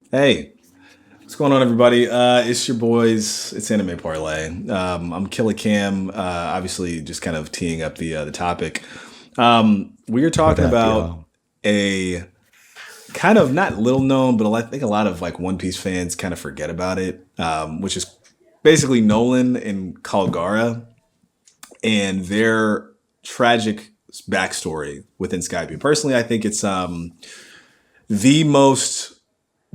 Hey, what's going on, everybody? It's your boys. It's Anime Parlay. I'm Killer Cam. Obviously, just kind of teeing up the topic. We are What talking up, about y'all? a kind of not little known, but I think a lot of like One Piece fans kind of forget about it, which is basically Noland and Kalgara and their tragic backstory within Skype. Personally, I think it's the most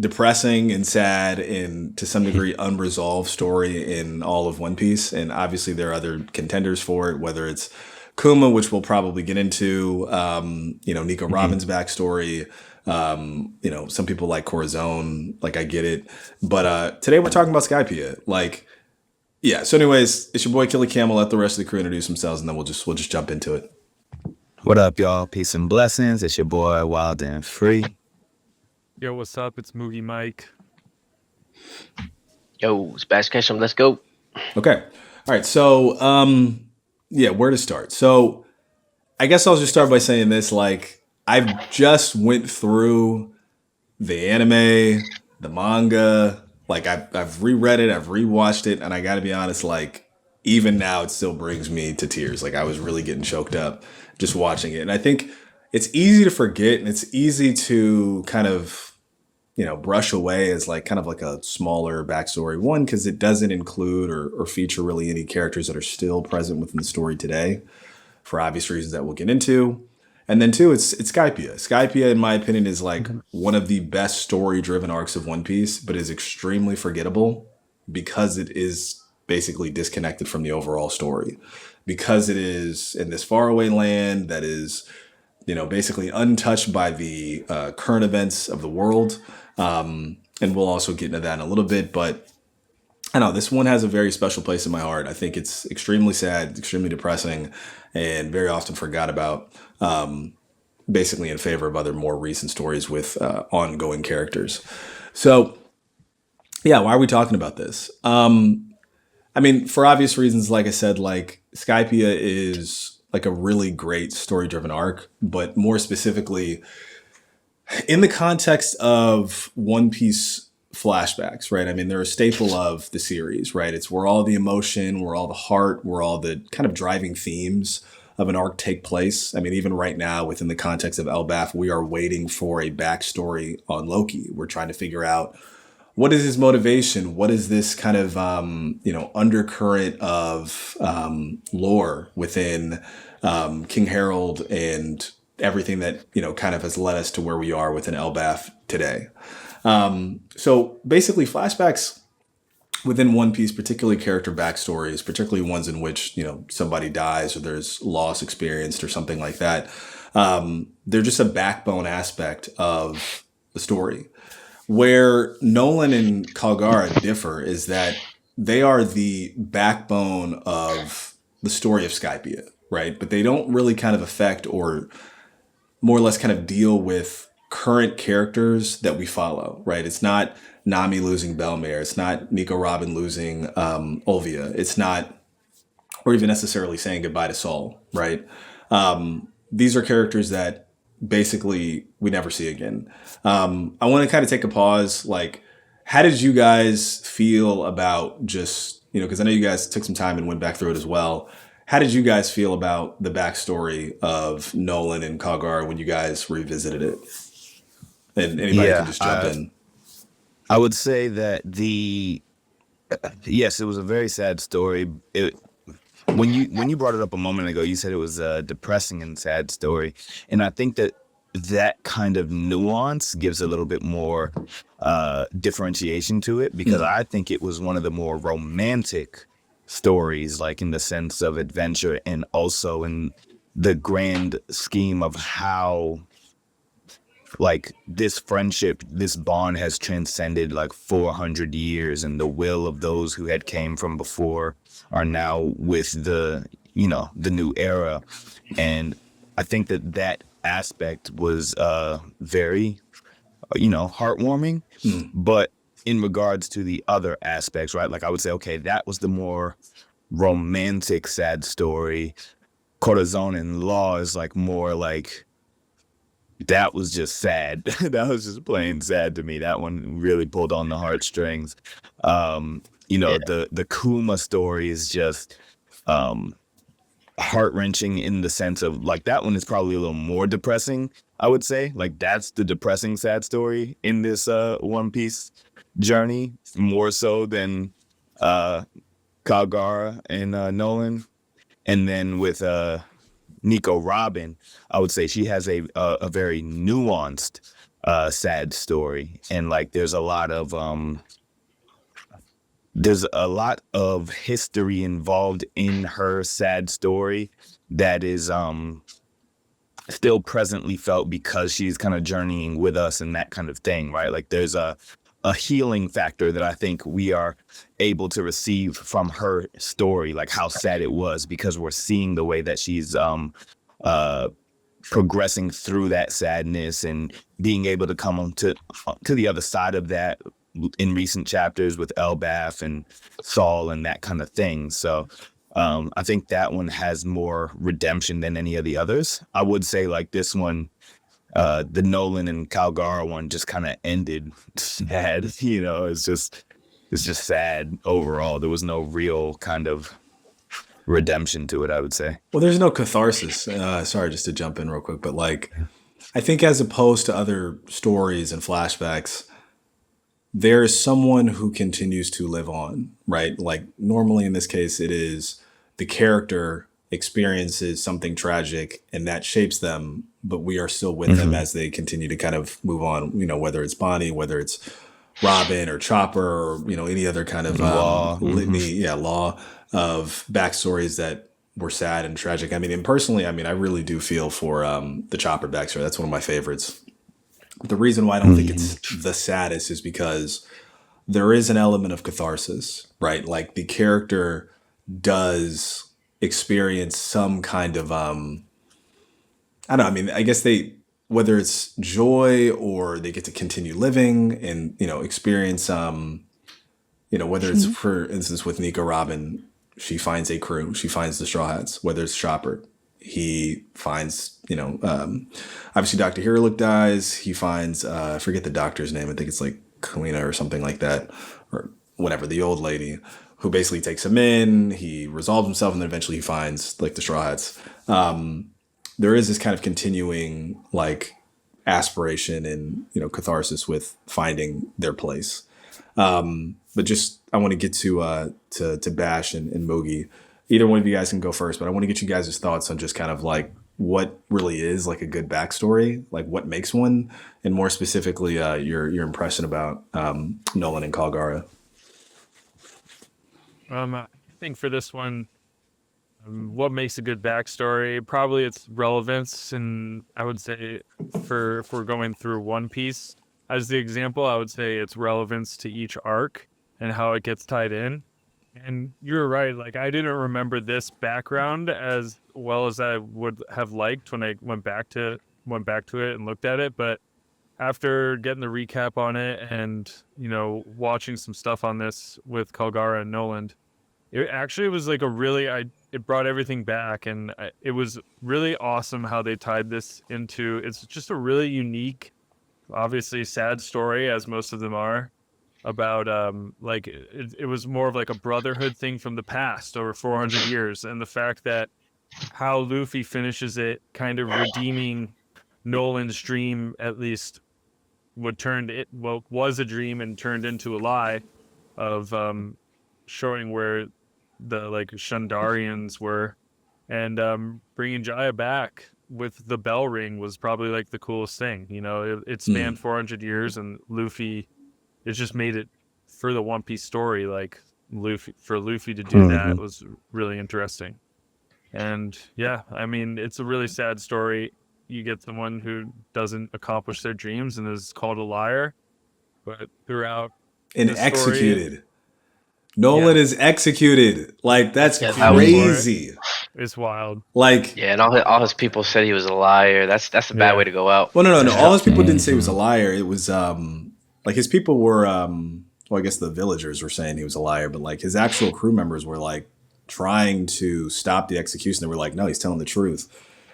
depressing and sad and to some degree unresolved story in all of One Piece. And obviously there are other contenders for it, whether it's Kuma, which we'll probably get into, Nico Mhm. Robin's backstory. Some people like Corazon, like I get it. But today we're talking about Skypiea. Like, yeah. So anyways, it's your boy Killer Camel. Let the rest of the crew introduce themselves and then we'll just jump into it. What up, y'all? Peace and blessings. It's your boy Wild and Free. Yo, what's up? It's Movie Mike. Yo, Smash Ketchum, let's go. Okay. All right. So yeah, where to start? So I guess I'll just start by saying this. Like, I've just went through the anime, the manga. Like, I've reread it, I've rewatched it, and I got to be honest. Like, even now, it still brings me to tears. Like, I was really getting choked up just watching it, and I think it's easy to forget, and it's easy to kind of brush away as like kind of like a smaller backstory. One, because it doesn't include or feature really any characters that are still present within the story today for obvious reasons that we'll get into. And then two, it's Skypiea. Skypiea, in my opinion, is like Mhm. one of the best story-driven arcs of One Piece, but is extremely forgettable because it is basically disconnected from the overall story. Because it is in this faraway land that is, basically untouched by the current events of the world. And we'll also get into that in a little bit, but I know this one has a very special place in my heart. I think it's extremely sad, extremely depressing, and very often forgot about. Basically, in favor of other more recent stories with ongoing characters. So, yeah, why are we talking about this? I mean, for obvious reasons, like I said, like Skypiea is like a really great story-driven arc, but more specifically, in the context of One Piece flashbacks, right? I mean, they're a staple of the series, right? It's where all the emotion, where all the heart, where all the kind of driving themes of an arc take place. I mean, even right now, within the context of Elbaf, we are waiting for a backstory on Loki. We're trying to figure out what is his motivation? What is this kind of undercurrent of lore within King Harold and everything that kind of has led us to where we are within Elbaf today. So basically, flashbacks within One Piece, particularly character backstories, particularly ones in which somebody dies or there's loss experienced or something like that. They're just a backbone aspect of the story. Where Nolan and Kalgara differ is that they are the backbone of the story of Skypiea, right? But they don't really kind of affect or more or less kind of deal with current characters that we follow, right? It's not Nami losing Belmare. It's not Nico Robin losing Olvia. It's not, or even necessarily saying goodbye to Saul, right? These are characters that basically we never see again. I want to kind of take a pause. Like, how did you guys feel about just, because I know you guys took some time and went back through it as well. How did you guys feel about the backstory of Nolan and Kalgar when you guys revisited it? And anybody can Yeah, just jump I in. I would say that the yes, it was a very sad story. When you brought it up a moment ago, you said it was a depressing and sad story, and I think that that kind of nuance gives a little bit more differentiation to it because Mm, I think it was one of the more romantic stories, like in the sense of adventure and also in the grand scheme of how like this friendship, this bond has transcended like 400 years, and the will of those who had came from before are now with the new era. And I think that that aspect was very heartwarming. mm, But in regards to the other aspects, right, like I would say, okay, that was the more romantic sad story. Corazon in Law is like more like that was just sad. That was just plain sad to me. That one really pulled on the heartstrings. Yeah. The Kuma story is just um heart-wrenching in the sense of like that one is probably a little more depressing, I would say. Like that's the depressing sad story in this One Piece journey, more so than uh Kalgara and Nolan. And then with Nico Robin, I would say she has a very nuanced sad story. And like there's a lot of history involved in her sad story that is still presently felt because she's kind of journeying with us and that kind of thing, right? Like there's a healing factor that I think we are able to receive from her story, like how sad it was, because we're seeing the way that she's uh progressing through that sadness and being able to come on to the other side of that in recent chapters with Elbath and Saul and that kind of thing. So I think that one has more redemption than any of the others. I would say like this one, the Nolan and Kalgara one just kind of ended sad. You know, it's just sad overall. There was no real kind of redemption to it, I would say. Well, there's no catharsis. Sorry, just to jump in real quick, but like, I think as opposed to other stories and flashbacks, there's someone who continues to live on, right? Like normally in this case, it is the character experiences something tragic and that shapes them, but we are still with them as they continue to kind of move on, you know, whether it's Bonnie, whether it's Robin or Chopper or, you know, any other kind of Law. litany, law of backstories that were sad and tragic. I mean, and personally, I mean, I really do feel for the Chopper backstory. That's one of my favorites. The reason why I don't think it's the saddest is because there is an element of catharsis, right? Like the character does experience some kind of I don't know, I mean, I guess they, whether it's joy or they get to continue living and, you know, experience you know, whether it's for instance with Nico Robin, she finds a crew, she finds the Straw Hats, whether it's Chopper, he finds, you know, obviously Dr. Hiralik dies. He finds, I forget the doctor's name. I think it's like Kalina or something like that, or whatever, the old lady who basically takes him in. He resolves himself, and then eventually he finds like the Straw Hats. There is this kind of continuing like aspiration and, you know, catharsis with finding their place. But just I want to get to Bash and Moogie. Either one of you guys can go first, but I want to get you guys' thoughts on just kind of like what really is like a good backstory, like what makes one, and more specifically, your impression about Nolan and Kalgara. I think for this one, what makes a good backstory? Probably its relevance, and I would say if we're going through One Piece as the example, I would say its relevance to each arc and how it gets tied in. And you're right, like I didn't remember this background as well as I would have liked when I went back to it and looked at it. But after getting the recap on it and, you know, watching some stuff on this with Kalgara and Noland, it actually was like it brought everything back, and it was really awesome how they tied this into. It's just a really unique, obviously sad story, as most of them are, about like it was more of like a brotherhood thing from the past over 400 years, and the fact that how Luffy finishes it kind of redeeming Nolan's dream, at least was a dream and turned into a lie, of showing where the like Shandarians were, and bringing Jaya back with the bell ring was probably like the coolest thing. You know, it spanned 400 years, and Luffy, it just made it for the One Piece story, like Luffy to do that was really interesting. And yeah, I mean, it's a really sad story. You get someone who doesn't accomplish their dreams and is called a liar, but throughout And the story, executed. Nolan is executed. Like that's Yeah, crazy. it's wild. Like Yeah, and all his people said he was a liar. That's a bad way to go out. well, no. All his people didn't say he was a liar. It was like his people were well, I guess the villagers were saying he was a liar, but like his actual crew members were like trying to stop the execution. They were like, no, he's telling the truth.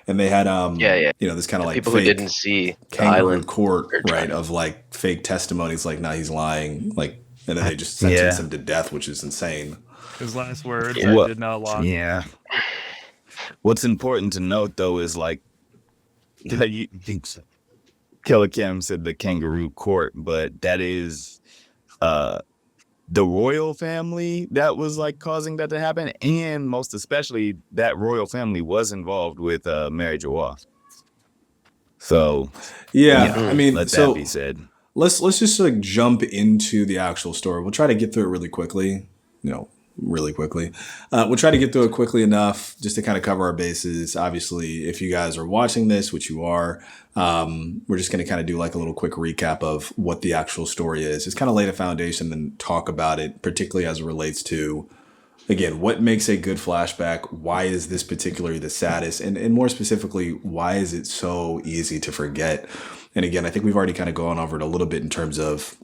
and they had Yeah. this kind of The like people who fake didn't see the kangaroo island court, or right, China. of like fake testimonies, like, nah, he's lying, like, and then they just sentence Yeah. him to death, which is insane. His last words, Yeah. I What? did not lie. Yeah. What's important to note though is like you Killer Cam said the kangaroo court, but that is the royal family that was like causing that to happen, and most especially that royal family was involved with Mary Joie. So Yeah, yeah, I mean, let that be so said. let's just like jump into the actual story. We'll try to get through it really quickly, really quickly. We'll try to get through it quickly enough just to kind of cover our bases. Obviously, if you guys are watching this, which you are, we're just going to kind of do like a little quick recap of what the actual story is. Just kind of lay the foundation and talk about it, particularly as it relates to, again, what makes a good flashback? Why is this particularly the saddest? And more specifically, why is it so easy to forget? And again, I think we've already kind of gone over it a little bit in terms of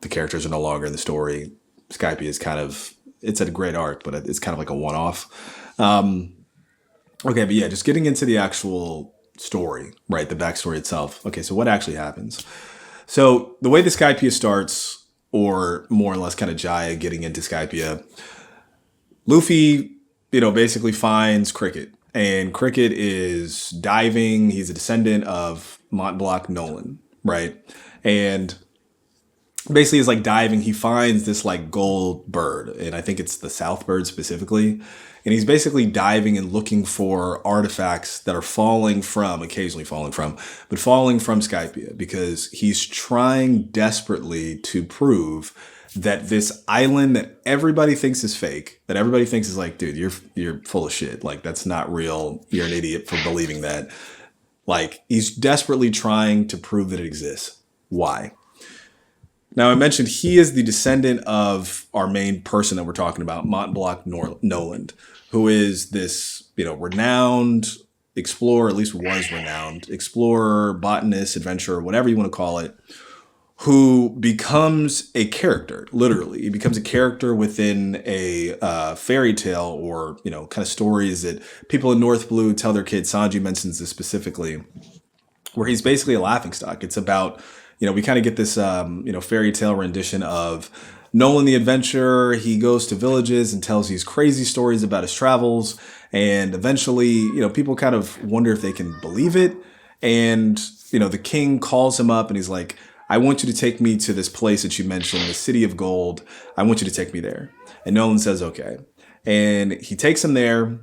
the characters are no longer in the story. Skype is it's a great arc, but it's kind of like a one-off. Okay, but yeah, just getting into the actual story, right? The backstory itself. Okay, so what actually happens? So the way the Skypia starts, or more or less kind of Jaya getting into Skypia, Luffy, basically finds Cricket. And Cricket is diving. He's a descendant of Mont Blanc Noland, right? And basically is like diving. He finds this like gold bird, and I think it's the South bird specifically. And he's basically diving and looking for artifacts that are occasionally falling from Skypia, because he's trying desperately to prove that this island that everybody thinks is fake, that everybody thinks is like, dude, you're full of shit. Like, that's not real. You're an idiot for believing that. Like, he's desperately trying to prove that it exists. Why? Now, I mentioned he is the descendant of our main person that we're talking about, Mont Blanc Noland, who is this, renowned explorer, at least was renowned explorer, botanist, adventurer, whatever you want to call it, who becomes a character, literally. He becomes a character within a fairy tale, or, kind of stories that people in North Blue tell their kids. Sanji mentions this specifically, where he's basically a laughingstock. It's about, we kind of get this, fairy tale rendition of Nolan the adventurer. He goes to villages and tells these crazy stories about his travels. And eventually, people kind of wonder if they can believe it. And, the king calls him up and he's like, I want you to take me to this place that you mentioned, the City of Gold. I want you to take me there. And Nolan says, okay. And he takes him there,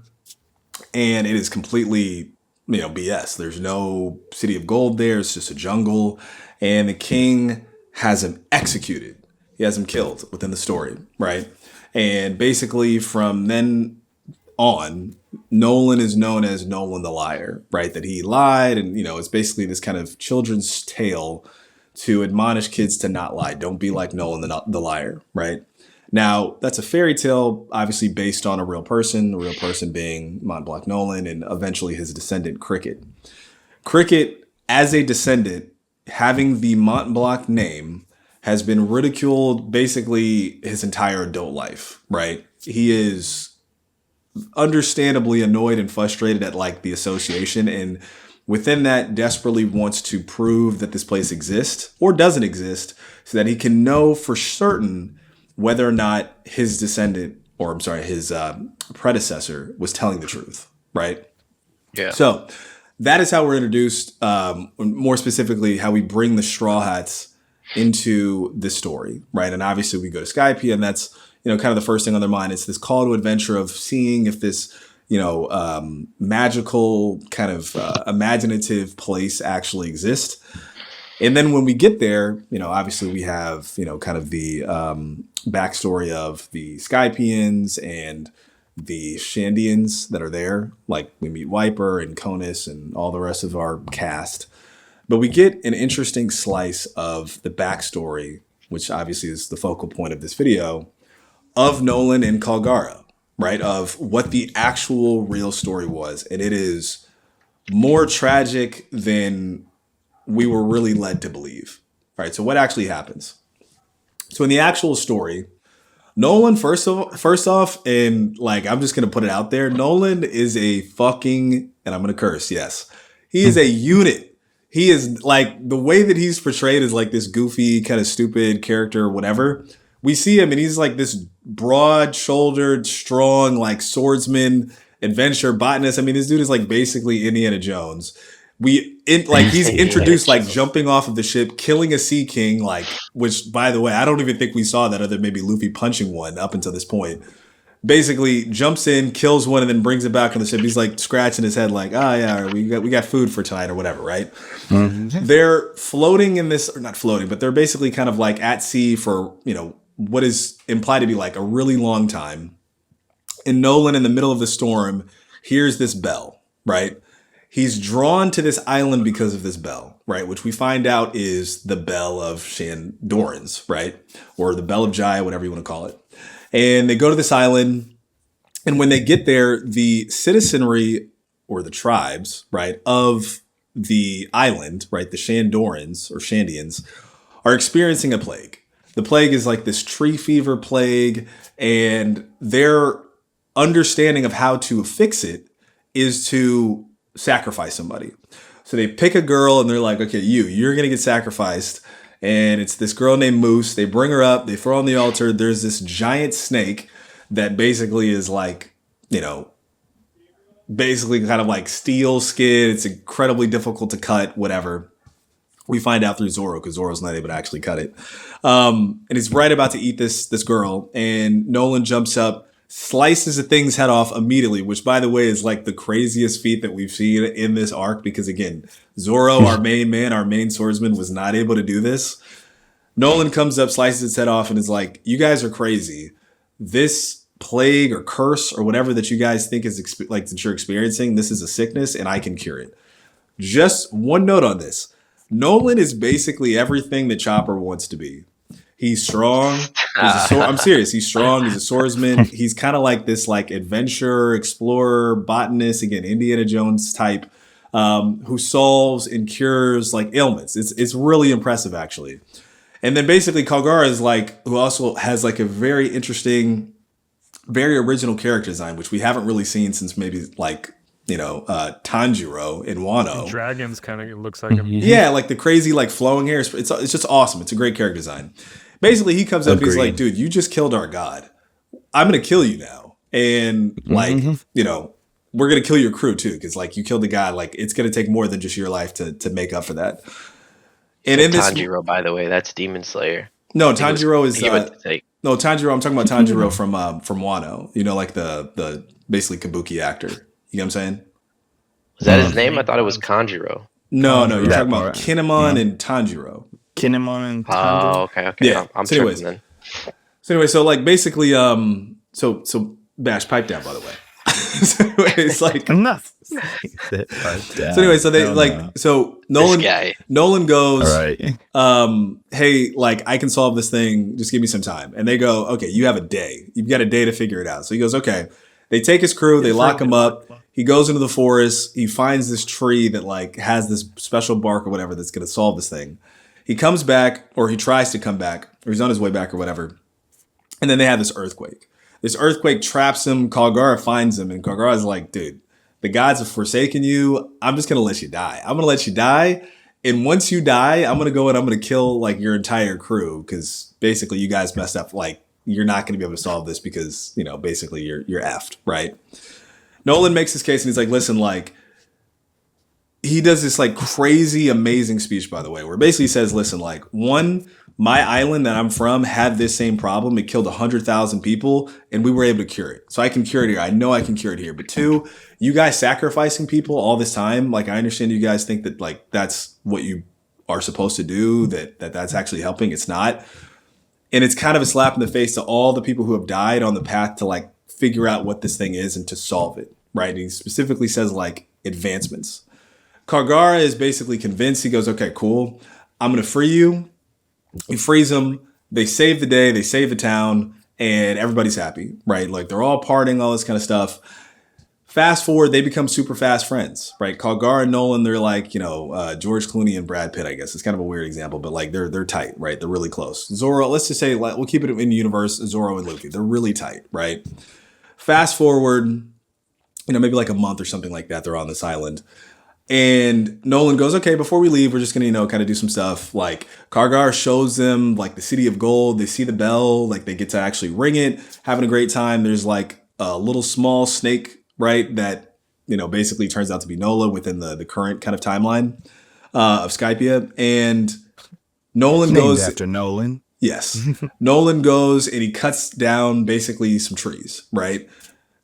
and it is completely, BS. There's no City of Gold there. It's just a jungle. And the king has him executed. He has him killed within the story, right? And basically from then on, Nolan is known as Nolan the Liar, right? That he lied, and, it's basically this kind of children's tale to admonish kids to not lie. Don't be like Nolan the Liar, right? Now, that's a fairy tale, obviously based on a real person, the real person being Mont Blanc Nolan, and eventually his descendant, Cricket. Cricket, as a descendant, having the Mont Blanc name, has been ridiculed basically his entire adult life, right? He is understandably annoyed and frustrated at like the association, and within that desperately wants to prove that this place exists or doesn't exist, so that he can know for certain whether or not his his predecessor was telling the truth, right? Yeah. So that is how we're introduced, more specifically, how we bring the Straw Hats into this story, right? And obviously we go to Skype, and that's, kind of the first thing on their mind. It's this call to adventure of seeing if this, magical kind of imaginative place actually exists. And then when we get there, obviously we have, kind of the backstory of the Skypians and the Shandians that are there. Like, we meet Wiper and Conus and all the rest of our cast. But we get an interesting slice of the backstory, which obviously is the focal point of this video, of Noland and Kalgara, right? Of what the actual real story was. And it is more tragic than we were really led to believe. All right, so what actually happens? So in the actual story, Nolan, first off, and like I'm just gonna put it out there, Nolan is a fucking, and I'm gonna curse, yes. He is a unit. He is like the way that he's portrayed as like this goofy, kind of stupid character or whatever. We see him and he's like this broad-shouldered, strong, like swordsman, adventure, botanist. I mean, this dude is like basically Indiana Jones. He's introduced like jumping off of the ship, killing a sea king, like, which by the way, I don't even think we saw that other than maybe Luffy punching one up until this point. Basically jumps in, kills one, and then brings it back on the ship. He's like scratching his head like, yeah, we got food for tonight or whatever, right? Mm-hmm. They're floating in this, or not floating, but they're basically kind of like at sea for, what is implied to be like a really long time. And Nolan, in the middle of the storm, hears this bell, right? He's drawn to this island because of this bell, right? Which we find out is the bell of Shandorans, right? Or the bell of Jaya, whatever you want to call it. And they go to this island. And when they get there, the citizenry or the tribes, right, of the island, right, the Shandorans or Shandians are experiencing a plague. The plague is like this tree fever plague. And their understanding of how to fix it is to sacrifice somebody. So they pick a girl and they're like, okay, you're going to get sacrificed. And it's this girl named Moose. They bring her up, they throw on the altar. There's this giant snake that basically is like, basically kind of like steel skin. It's incredibly difficult to cut, whatever. We find out through Zoro because Zoro's not able to actually cut it. And he's right about to eat this girl. And Nolan jumps up, slices the thing's head off immediately, which by the way is like the craziest feat that we've seen in this arc because again, Zoro, our main man, our main swordsman, was not able to do this. Nolan comes up, slices its head off, and is like, you guys are crazy. This plague or curse or whatever that you guys think is that you're experiencing, this is a sickness and I can cure it. Just one note on this. Nolan is basically everything that Chopper wants to be. He's strong. I'm serious. He's strong. He's a swordsman. He's kind of like this like adventurer, explorer, botanist, again, Indiana Jones type, who solves and cures like ailments. It's really impressive, actually. And then basically Kalgara is like, who also has like a very interesting, very original character design, which we haven't really seen since maybe like, Tanjiro in Wano. Dragons kind of looks like him. Yeah, like the crazy like flowing hair. It's just awesome. It's a great character design. Basically, he comes up and he's like, dude, you just killed our god. I'm going to kill you now. And like, we're going to kill your crew too. Because like you killed the god. Like it's going to take more than just your life to make up for that. And in this, Tanjiro, by the way, that's Demon Slayer. No, Tanjiro is no Tanjiro. I'm talking about Tanjiro from Wano. Like the basically Kabuki actor. You know what I'm saying? Was that his name? I thought it was Kanjiro. No, you're talking about Kinemon and Tanjiro. Kinemon and Tanjiro. Oh, okay. Yeah. I'm so anyways, tripping then. So like basically, so Bash, pipe down, by the way. So anyways, like enough. So anyway, so they so Nolan goes, all right. Hey, like I can solve this thing. Just give me some time. And they go, okay, you have a day. You've got a day to figure it out. So he goes, okay. They take his crew, they lock him up. He goes into the forest. He finds this tree that like has this special bark or whatever that's going to solve this thing. He comes back, or he tries to come back, or he's on his way back or whatever. And then they have this earthquake. This earthquake traps him. Kalgara finds him, and Kalgara is like, dude, the gods have forsaken you. I'm just going to let you die. I'm going to let you die. And once you die, I'm going to go and I'm going to kill like your entire crew because basically you guys messed up. Like, you're not going to be able to solve this because, basically you're effed, right? Nolan makes his case and he's like, listen, like, he does this like crazy, amazing speech, by the way, where basically he says, listen, like, one, my island that I'm from had this same problem. It killed 100,000 people and we were able to cure it. So I can cure it here. I know I can cure it here. But two, you guys sacrificing people all this time. Like, I understand you guys think that like, that's what you are supposed to do, that's actually helping. It's not. And it's kind of a slap in the face to all the people who have died on the path to like figure out what this thing is and to solve it, right? And he specifically says like advancements. Kalgara is basically convinced. He goes, okay, cool. I'm going to free you. He frees them. They save the day. They save the town and everybody's happy, right? Like they're all partying, all this kind of stuff. Fast forward, they become super fast friends, right? Kalgara and Nolan, they're like, George Clooney and Brad Pitt, I guess. It's kind of a weird example, but like they're tight, right? They're really close. Zoro, let's just say, we'll keep it in the universe, Zoro and Luffy. They're really tight, right? Fast forward, maybe like a month or something like that, they're on this island. And Nolan goes, okay, before we leave, we're just going to, kind of do some stuff. Like, Kalgara shows them, like, the City of Gold. They see the bell. Like, they get to actually ring it, having a great time. There's, like, a little small snake, right, that, basically turns out to be Nola within the current kind of timeline of Skypiea. And Nolan Named goes... after Nolan. Yes. Nolan goes and he cuts down basically some trees, right?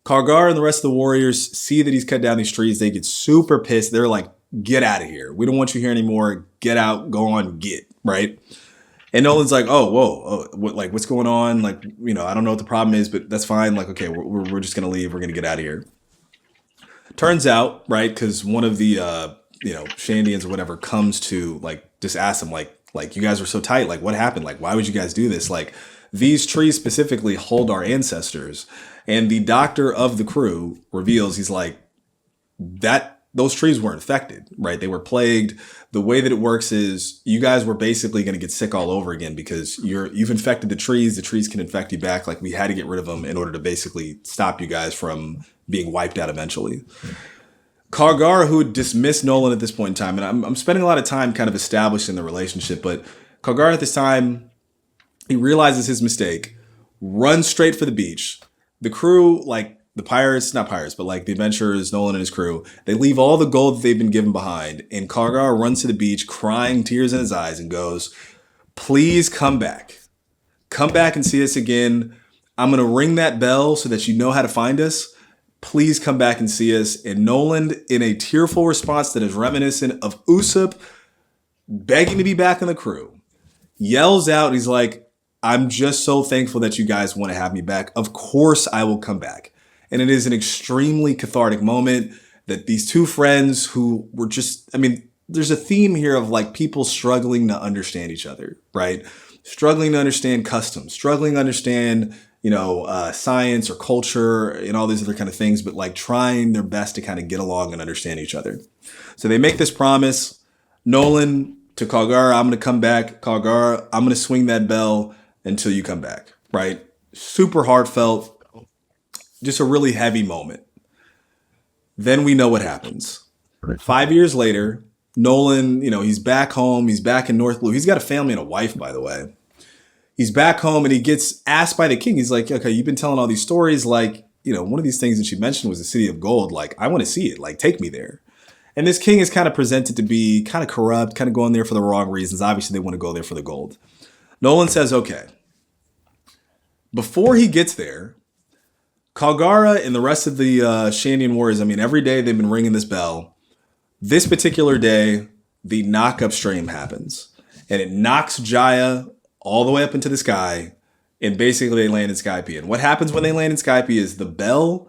Kalgara and the rest of the warriors see that he's cut down these trees. They get super pissed. They're like, get out of here. We don't want you here anymore. Get out. Go on. Get. Right? And Nolan's like, oh, whoa. What's going on? Like, I don't know what the problem is, but that's fine. Like, okay, we're just going to leave. We're going to get out of here. Turns out, right, because one of the, Shandians or whatever comes to, like, just ask him, like, you guys were so tight. Like, what happened? Like, why would you guys do this? Like, these trees specifically hold our ancestors. And the doctor of the crew reveals, he's like, those trees weren't infected, right? They were plagued. The way that it works is you guys were basically going to get sick all over again because you've infected the trees. The trees can infect you back. Like, we had to get rid of them in order to basically stop you guys from being wiped out eventually. Kalgara, who had dismissed Nolan at this point in time, and I'm spending a lot of time kind of establishing the relationship, but Kalgara at this time, he realizes his mistake, runs straight for the beach. The crew, like the pirates, not pirates, but like the adventurers, Nolan and his crew, they leave all the gold that they've been given behind, and Kalgara runs to the beach, crying, tears in his eyes, and goes, please come back. Come back and see us again. I'm going to ring that bell so that you know how to find us. Please come back and see us. And Nolan, in a tearful response that is reminiscent of Usopp begging to be back in the crew, yells out, he's like, I'm just so thankful that you guys want to have me back. Of course I will come back. And it is an extremely cathartic moment that these two friends who were just, there's a theme here of like people struggling to understand each other, right? Struggling to understand customs, struggling to understand science or culture and all these other kind of things, but like trying their best to kind of get along and understand each other. So they make this promise, Nolan to Kalgara, I'm going to come back. Kalgara, I'm going to swing that bell until you come back, right? Super heartfelt, just a really heavy moment. Then we know what happens. 5 years later, Nolan, he's back home. He's back in North Blue. He's got a family and a wife, by the way. He's back home and he gets asked by the king. He's like, okay, you've been telling all these stories. Like, one of these things that you mentioned was the City of Gold. Like, I want to see it. Like, take me there. And this king is kind of presented to be kind of corrupt, kind of going there for the wrong reasons. Obviously, they want to go there for the gold. Nolan says, okay. Before he gets there, Kalgara and the rest of the Shandian warriors, every day they've been ringing this bell. This particular day, the knock-up stream happens. And it knocks Jaya all the way up into the sky, and basically they land in Skypiea. And what happens when they land in Skypiea is the bell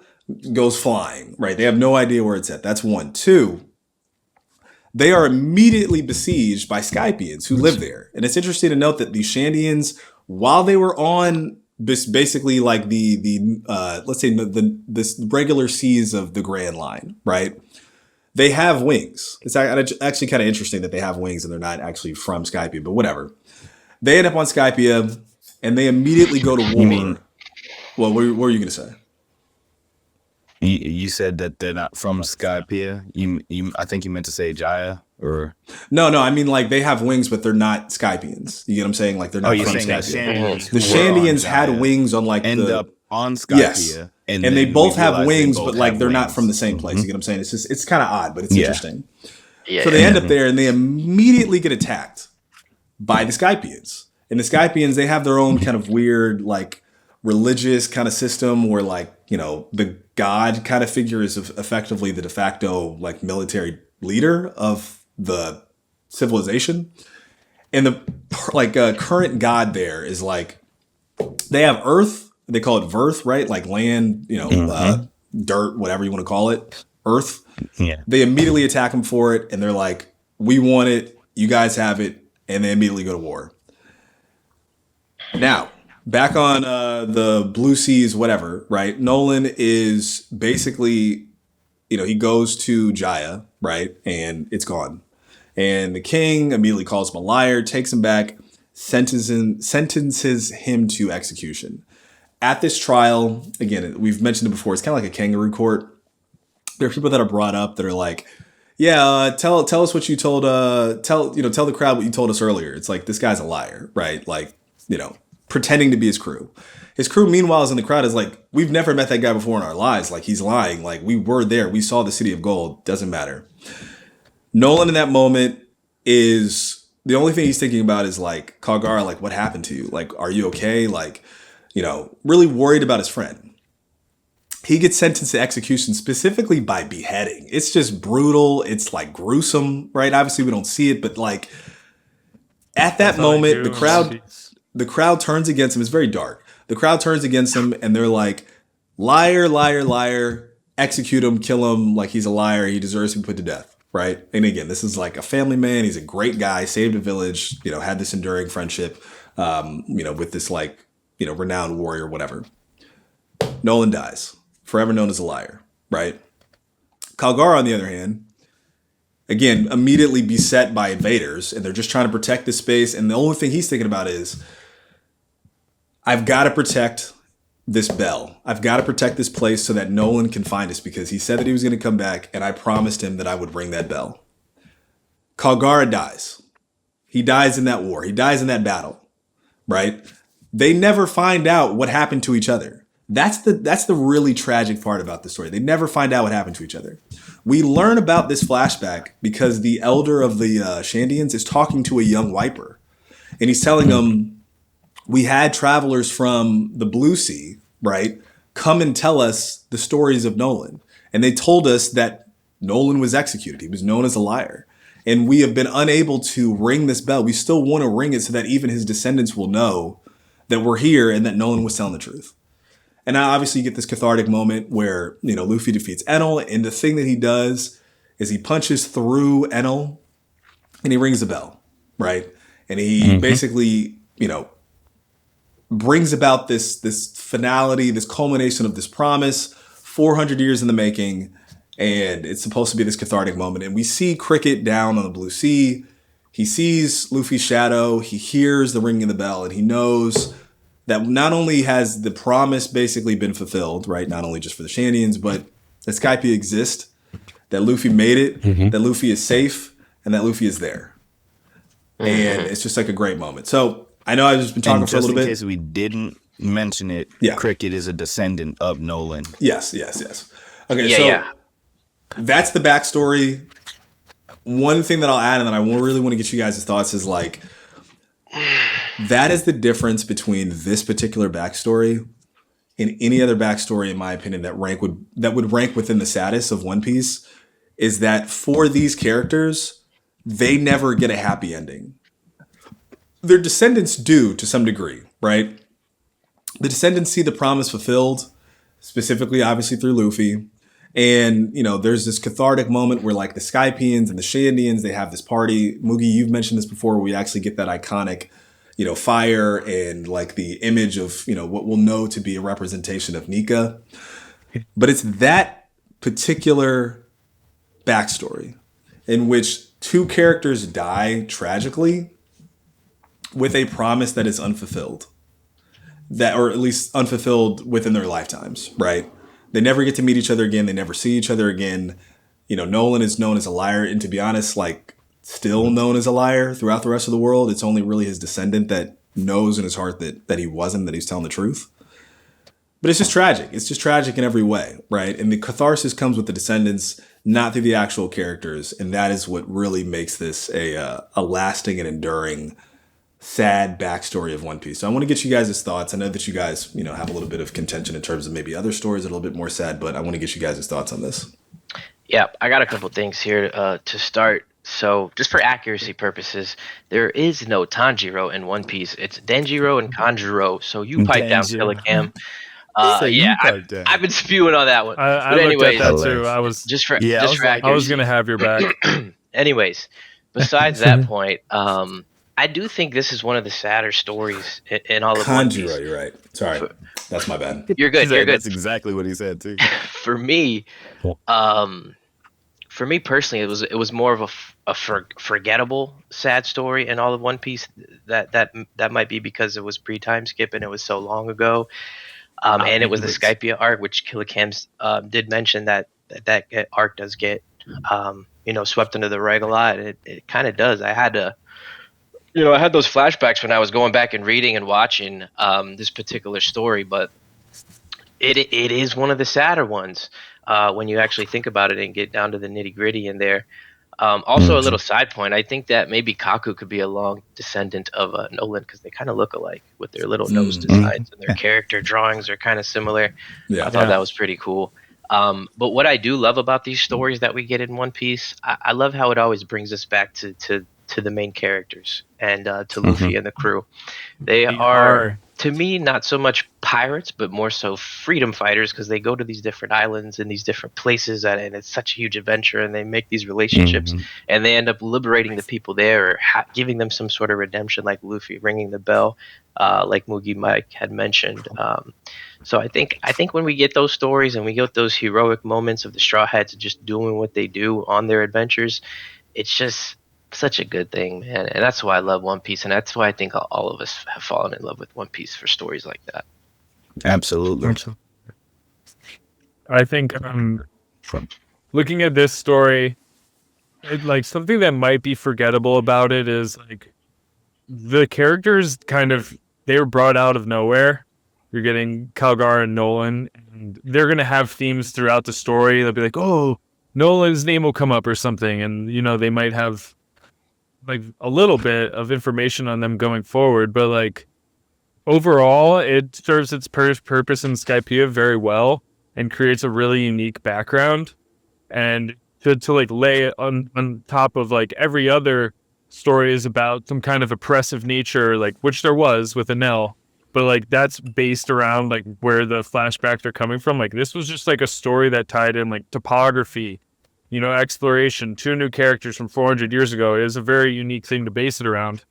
goes flying, right? They have no idea where it's at. That's one. Two, they are immediately besieged by Skypieans who live there. And it's interesting to note that the Shandians, while they were on basically like the let's say this regular seas of the Grand Line, right? They have wings. It's actually kind of interesting that they have wings and they're not actually from Skypiea, but whatever. They end up on Skypiea, and they immediately go to war. What were you going to say? You said that they're not from Skypiea. I think you meant to say Jaya, or no. Like they have wings, but they're not Skypians. You get what I'm saying? Like they're not from Skypiea. The Shandians had wings on like end up on Skypiea. Yes. And they both have wings, but like they're not from the same place. You get what I'm saying? It's kind of odd, but it's interesting. Yeah. So they end up there, and they immediately get attacked by the Skypians. And the Skypians, they have their own kind of weird, like, religious kind of system where, like, the god kind of figure is effectively the de facto, like, military leader of the civilization. And the, current god there is, like, they have earth. They call it Verth, right? Like land, dirt, whatever you want to call it. Earth. Yeah. They immediately attack them for it. And they're like, we want it. You guys have it. And they immediately go to war. Now, back on the Blue Seas, whatever, right? Nolan is basically he goes to Jaya, right? And it's gone. And the king immediately calls him a liar, takes him back, sentences him to execution. At this trial, again, we've mentioned it before, it's kind of like a kangaroo court. There are people that are brought up that are like, yeah, tell us what you told, tell the crowd what you told us earlier. It's like, this guy's a liar, right? Like, pretending to be his crew. His crew, meanwhile, is in the crowd is like, we've never met that guy before in our lives. Like, he's lying. Like, we were there. We saw the city of gold. Doesn't matter. Nolan in that moment is, the only thing he's thinking about is like, Kalgara, like, what happened to you? Like, are you okay? Like, really worried about his friend. He gets sentenced to execution specifically by beheading. It's just brutal. It's like gruesome, right? Obviously we don't see it, but like at that moment, the crowd turns against him. It's very dark. The crowd turns against him and they're like, liar, liar, liar, execute him, kill him. Like, he's a liar. He deserves to be put to death. Right. And again, this is like a family man. He's a great guy, saved a village, had this enduring friendship, with this like, renowned warrior, whatever. Nolan dies, forever known as a liar. Right. Kalgara, on the other hand, again, immediately beset by invaders, and they're just trying to protect this space. And the only thing he's thinking about is, I've got to protect this bell. I've got to protect this place so that Nolan can find us, because he said that he was going to come back, and I promised him that I would ring that bell. Kalgara dies. He dies in that war. He dies in that battle, right? They never find out what happened to each other. That's the really tragic part about the story. They never find out what happened to each other. We learn about this flashback because the elder of the Shandians is talking to a young Wiper, and he's telling them, we had travelers from the Blue Sea, right, come and tell us the stories of Nolan. And they told us that Nolan was executed. He was known as a liar. And we have been unable to ring this bell. We still want to ring it so that even his descendants will know that we're here and that Nolan was telling the truth. And now obviously you get this cathartic moment where, Luffy defeats Enel. And the thing that he does is he punches through Enel and he rings the bell, right? And he basically, brings about this finality, this culmination of this promise, 400 years in the making, and it's supposed to be this cathartic moment. And we see Cricket down on the Blue Sea. He sees Luffy's shadow, he hears the ringing of the bell, and he knows that not only has the promise basically been fulfilled, right, not only just for the Shandians, but that Skype exists, that Luffy made it, that Luffy is safe, and that Luffy is there. And it's just like a great moment. So I know I've just been talking for a little bit. In case we didn't mention it, Cricket is a descendant of Nolan. Yes. Okay, that's the backstory. One thing that I'll add, and then I really want to get you guys' thoughts, is like, that is the difference between this particular backstory and any other backstory, in my opinion, that would rank within the saddest of One Piece, is that for these characters, they never get a happy ending. Their descendants do, to some degree, right? The descendants see the promise fulfilled, specifically, obviously, through Luffy. And, there's this cathartic moment where, like, the Skypians and the Shandians, they have this party. Mugi, you've mentioned this before, where we actually get that iconic, fire and, like, the image of, what we'll know to be a representation of Nika. But it's that particular backstory in which two characters die tragically with a promise that is unfulfilled, or at least unfulfilled within their lifetimes, right? They never get to meet each other again. They never see each other again. Nolan is known as a liar, and to be honest, like, still known as a liar throughout the rest of the world. It's only really his descendant that knows in his heart that he wasn't, that he's telling the truth. But it's just tragic. It's just tragic in every way, right? And the catharsis comes with the descendants, not through the actual characters, and that is what really makes this a lasting and enduring sad backstory of One Piece. So I want to get you guys' thoughts. I know that you guys, have a little bit of contention in terms of maybe other stories that are a little bit more sad, but I want to get you guys' thoughts on this. Yeah, I got a couple things here to start. So just for accuracy purposes, there is no Tanjiro in One Piece. It's Denjiro and Kanjuro. So you pipe down, Telecam. I've been spewing on that one. But anyways, looked at that too. I was I was gonna have your back. Anyways, besides that point, I do think this is one of the sadder stories in all of One Piece. Kanjuro, you're right. Sorry, For, that's my bad. you're good. You're good. That's exactly what he said too. For me, um, for me personally, it was more of a forgettable sad story in all of One Piece. That might be because it was pre-time skip and it was so long ago. And it was the Skypia arc, which Killicams did mention that arc does get swept under the rug a lot. It kind of does. I had those flashbacks when I was going back and reading and watching this particular story, but it is one of the sadder ones when you actually think about it and get down to the nitty gritty in there. Also, a little side point: I think that maybe Kaku could be a long descendant of Noland because they kind of look alike with their little nose designs and their character drawings are kind of similar. Yeah. I thought that was pretty cool. But what I do love about these stories that we get in One Piece, I love how it always brings us back to the main characters and to Luffy and the crew. They are, to me, not so much pirates, but more so freedom fighters because they go to these different islands and these different places, and it's such a huge adventure, and they make these relationships, and they end up liberating the people there or giving them some sort of redemption, like Luffy ringing the bell, like Mugi Mike had mentioned. So I think when we get those stories and we get those heroic moments of the Straw Hats just doing what they do on their adventures, it's just such a good thing, man. And that's why I love One Piece, and that's why I think all of us have fallen in love with One Piece for stories like that. Absolutely. I think looking at this story, like something that might be forgettable about it is like the characters they were brought out of nowhere. You're getting Kalgara and Nolan, and they're gonna have themes throughout the story. They'll be like, "Oh, Nolan's name will come up or something," and they might have like a little bit of information on them going forward, but like overall, it serves its purpose in Skypiea very well and creates a really unique background. And to like lay it on top of like every other story is about some kind of oppressive nature, like which there was with Enel, but like that's based around like where the flashbacks are coming from. Like this was just like a story that tied in like topography, exploration, 2 new characters from 400 years ago. It is a very unique thing to base it around.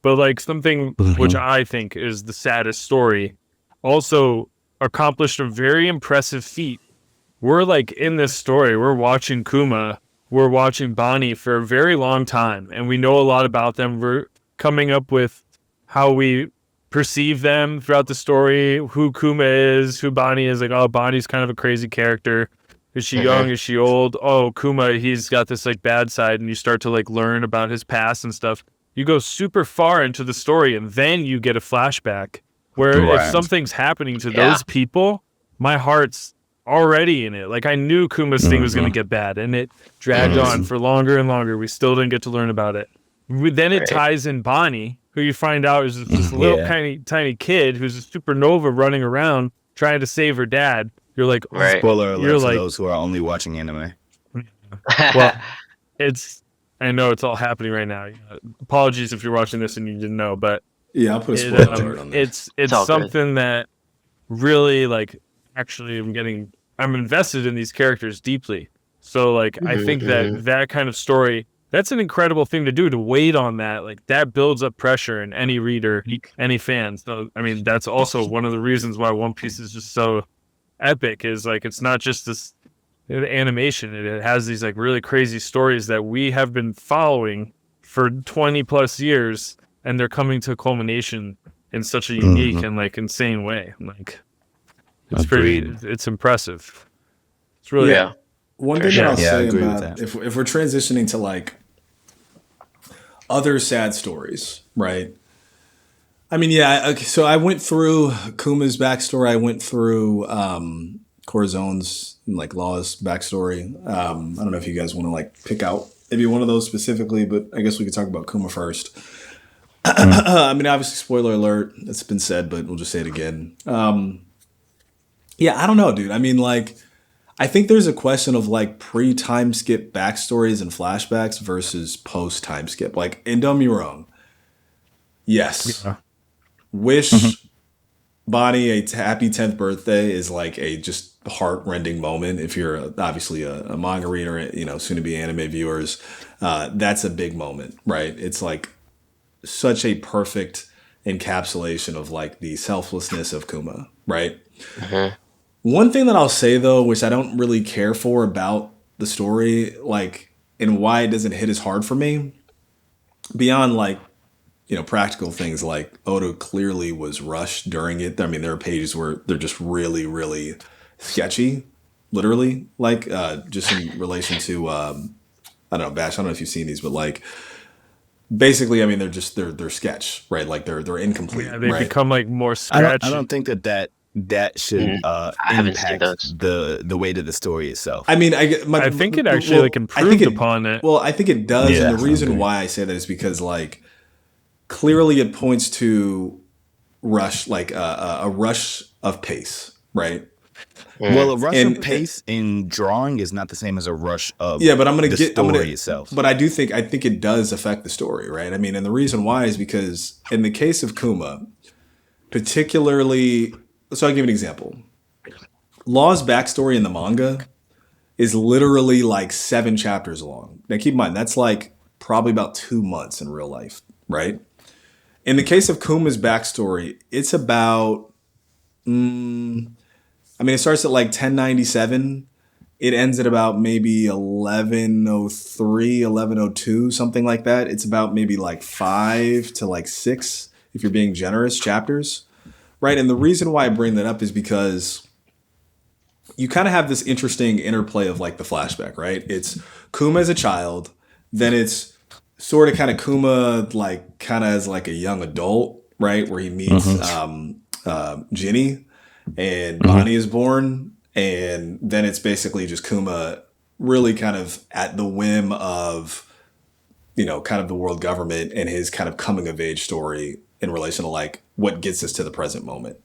But like something which I think is the saddest story also accomplished a very impressive feat. We're like in this story, we're watching Kuma, we're watching Bonnie for a very long time, and we know a lot about them. We're coming up with how we perceive them throughout the story, who Kuma is, who Bonnie is. Like, oh, Bonnie's kind of a crazy character. Is she young? Is she old? Oh, Kuma, he's got this like bad side, and you start to like learn about his past and stuff. You go super far into the story, and then you get a flashback where if something's happening to those people, my heart's already in it. Like I knew Kuma's thing was going to get bad, and it dragged on for longer and longer. We still didn't get to learn about it. Then it ties in Bonnie, who you find out is this little tiny kid who's a supernova running around trying to save her dad. You're like, spoiler alert for those who are only watching anime. Well, I know it's all happening right now. Apologies if you're watching this and you didn't know, but yeah, I'll put a spoiler alert on this. It's something that really like actually I'm invested in these characters deeply. So like I think that kind of story, that's an incredible thing to do, to wait on that. Like that builds up pressure in any reader, any fan. So I mean that's also one of the reasons why One Piece is just so epic, is like it's not just this animation. It has these like really crazy stories that we have been following for 20 plus years, and they're coming to a culmination in such a unique and like insane way. Like it's it's impressive. It's really One thing that I'll say about if we're transitioning to like other sad stories, right? I mean, so I went through Kuma's backstory. I went through Corazone's like Law's backstory. I don't know if you guys want to like pick out maybe one of those specifically, but I guess we could talk about Kuma first. I mean, obviously, spoiler alert, it's been said, but we'll just say it again. I don't know, dude. I mean, like, I think there's a question of like pre-time skip backstories and flashbacks versus post-time skip. Like, and don't be wrong. Yes. Yeah. Wish Bonnie a happy 10th birthday is like a just heart-rending moment. If you're obviously a manga reader, soon to be anime viewers, that's a big moment, right? It's like such a perfect encapsulation of like the selflessness of Kuma, right? One thing that I'll say though, which I don't really care for about the story, like, and why it doesn't hit as hard for me, beyond like, practical things like Oda clearly was rushed during it. I mean, there are pages where they're just really, really sketchy, literally, like just in relation to, I don't know, Bash, I don't know if you've seen these, but like, basically, I mean, they're sketch, right? Like they're incomplete, Yeah, they right? become like more I scratchy. don't think that should I haven't seen impact those. the weight of the story itself. I mean, I think it actually like improved upon it. Well, I think it does, Yeah, and the I reason agree. why I say that is because like clearly it points to rush, like a rush of pace, right? Well, a rush And- of pace in drawing is not the same as a rush of Yeah, but I'm the story itself. But I think it does affect the story, right? I mean, and the reason why is because in the case of Kuma, particularly, so I'll give you an example. Law's backstory in the manga is literally like 7 chapters long. Now keep in mind, that's like probably about 2 months in real life, right? In the case of Kuma's backstory, it's about, it starts at like 1097. It ends at about maybe 1103, 1102, something like that. It's about maybe like 5 to like 6, if you're being generous, chapters, right? And the reason why I bring that up is because you kind of have this interesting interplay of like the flashback, right? It's Kuma as a child, then it's sort of kind of Kuma like kind of as like a young adult, right? Where he meets Ginny and Bonnie is born, and then it's basically just Kuma really kind of at the whim of, kind of the world government and his kind of coming of age story in relation to like what gets us to the present moment.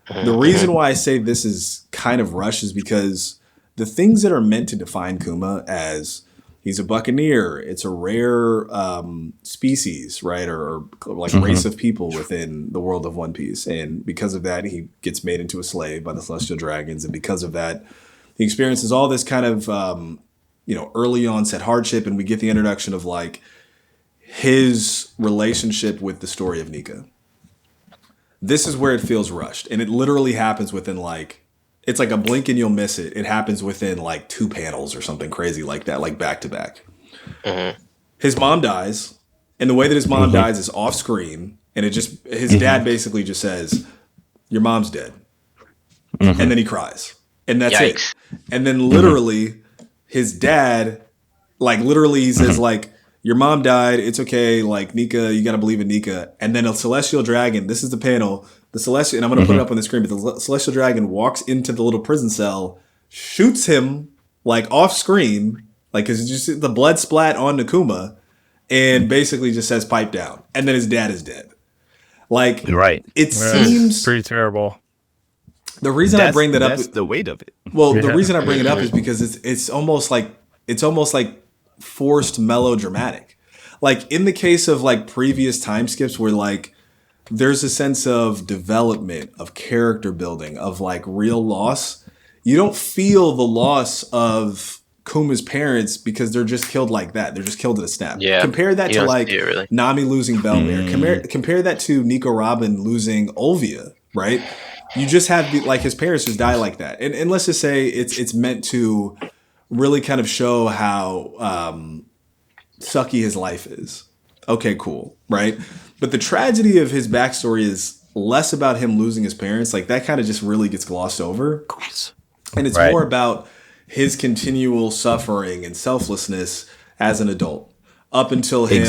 The reason why I say this is kind of rushed is because the things that are meant to define Kuma as he's a buccaneer, it's a rare species, right? Or like race of people within the world of One Piece. And because of that, he gets made into a slave by the Celestial Dragons. And because of that, he experiences all this kind of, early onset hardship. And we get the introduction of like his relationship with the story of Nika. This is where it feels rushed. And it literally happens within like, it's like a blink and you'll miss it. It happens within like 2 panels or something crazy like that, like back to back. His mom dies. And the way that his mom dies is off screen. And his dad basically just says, your mom's dead. And then he cries. And that's Yikes. it. And then literally his dad, like literally he says like, your mom died. It's okay. Like Nika, you got to believe in Nika. And then a celestial dragon. This is the panel. The celestial, and I'm going to put it up on the screen. But the celestial dragon walks into the little prison cell, shoots him like off screen, like because you see the blood splat on Kuma, and basically just says pipe down. And then his dad is dead. Like Right. it seems pretty terrible. The reason I bring that up, that's the weight of it. well, the reason I bring it up is because it's almost like forced melodramatic. Like in the case of like previous time skips where like there's a sense of development, of character building, of like real loss. You don't feel the loss of Kuma's parents because they're just killed like that. They're just killed at a snap. Yeah, Compare that you to don't like see it, really. Nami losing Belmere. Compare that to Nico Robin losing Olvia, right? You just have like his parents just die like that. And let's just say it's meant to really kind of show how sucky his life is. Okay, cool, right? But the tragedy of his backstory is less about him losing his parents. Like that kind of just really gets glossed over. And it's more about his continual suffering and selflessness as an adult up until him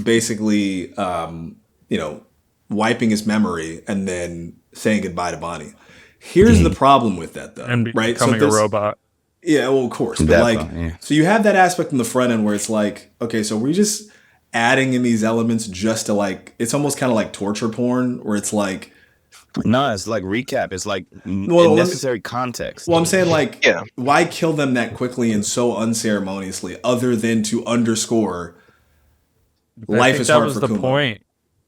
basically, wiping his memory and then saying goodbye to Bonnie. Here's the problem with that though, And right? becoming a robot. Yeah, well, of course. But so you have that aspect in the front end where it's like, okay, so we're just adding in these elements just to like, it's almost kind of like torture porn where it's like, no, it's like recap. It's like necessary context. Well, I'm saying like, why kill them that quickly and so unceremoniously other than to underscore life is hard for Kuma? That was the point.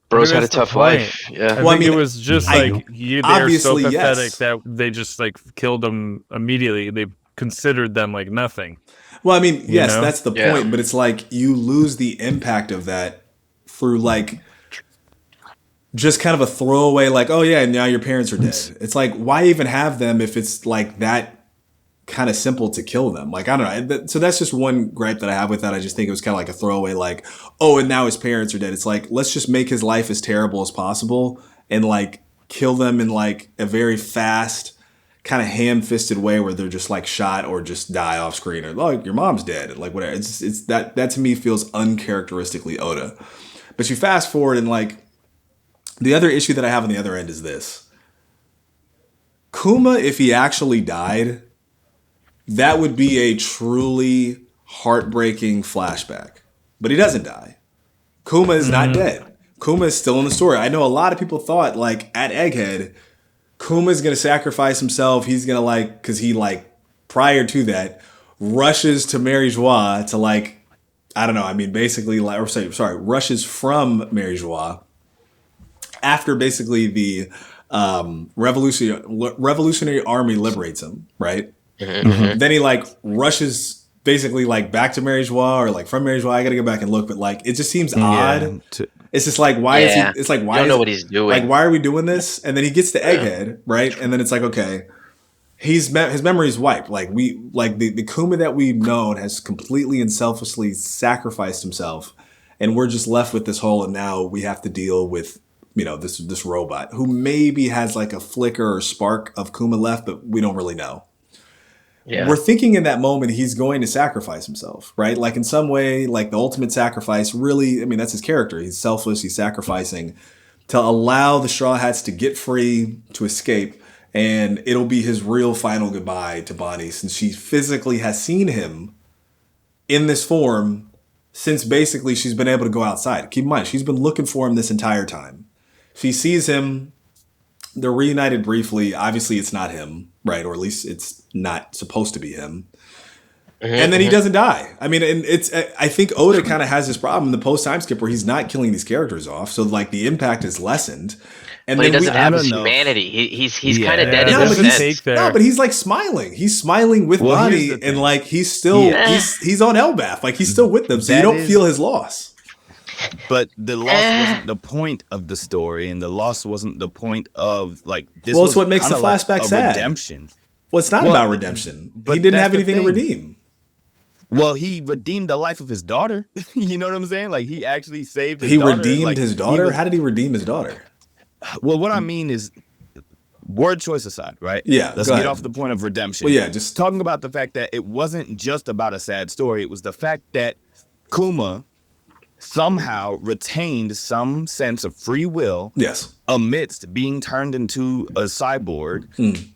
Bro's had a tough life. Yeah. I think it was just like they're so pathetic that they just like killed them immediately. They considered them like nothing. Well, I mean, yes, that's the point, but it's like you lose the impact of that through like just kind of a throwaway, like, oh yeah, now your parents are dead. It's like, why even have them if it's like that kind of simple to kill them? Like, I don't know. So that's just one gripe that I have with that. I just think it was kind of like a throwaway, like, oh, and now his parents are dead. It's like, let's just make his life as terrible as possible and like kill them in like a very fast, kind of ham-fisted way where they're just like shot or just die off screen, or like your mom's dead, and like whatever. It's that to me feels uncharacteristically Oda. But you fast forward and like the other issue that I have on the other end is this. Kuma, if he actually died, that would be a truly heartbreaking flashback. But he doesn't die. Kuma is not dead. Kuma is still in the story. I know a lot of people thought like at Egghead, Kuma's going to sacrifice himself. He's going to like, because he like, prior to that, rushes to Mary Joie to like, I don't know, I mean, basically, like, or sorry, rushes from Mary Joie after basically the Revolutionary Army liberates him, right? Then he like rushes basically like back to Mary Joie or like from Mary Joie. I got to go back and look, but like, it just seems odd. It's just like, why is he? It's like, why? I don't know what he's doing. Like, why are we doing this? And then he gets to Egghead, right? And then it's like, okay, his memory is wiped. Like the Kuma that we've known has completely and selflessly sacrificed himself, and we're just left with this hole. And now we have to deal with this robot who maybe has like a flicker or spark of Kuma left, but we don't really know. Yeah. We're thinking in that moment he's going to sacrifice himself, right? Like in some way, like the ultimate sacrifice, really, I mean, that's his character. He's selfless, he's sacrificing to allow the Straw Hats to get free, to escape, and it'll be his real final goodbye to Bonnie, since she physically has seen him in this form since basically she's been able to go outside. Keep in mind, she's been looking for him this entire time. She sees him, they're reunited briefly. Obviously, it's not him, right? Or at least it's not supposed to be him. And then he doesn't die. I mean, and I think Oda kind of has this problem in the post-time skip where he's not killing these characters off. So, like, the impact is lessened. And but then he doesn't have his humanity. He's kind of dead in this sense. No, but he's, like, smiling. He's smiling with Bonnie, and, like, he's still, he's on Elbaf. Like, he's still with them, so you don't feel his loss. But the loss wasn't the point of the story, and the loss wasn't the point of like this. Well, it's what makes the flashback sad. Redemption. Well, it's not about redemption. But he didn't have anything to redeem. Well, he redeemed the life of his daughter. You know what I'm saying? Like he actually saved his daughter. He redeemed his daughter? How did he redeem his daughter? Well, what I mean is, word choice aside, right? Yeah. Let's get off the point of redemption. Well, yeah, just talking about the fact that it wasn't just about a sad story. It was the fact that Kuma somehow retained some sense of free will amidst being turned into a cyborg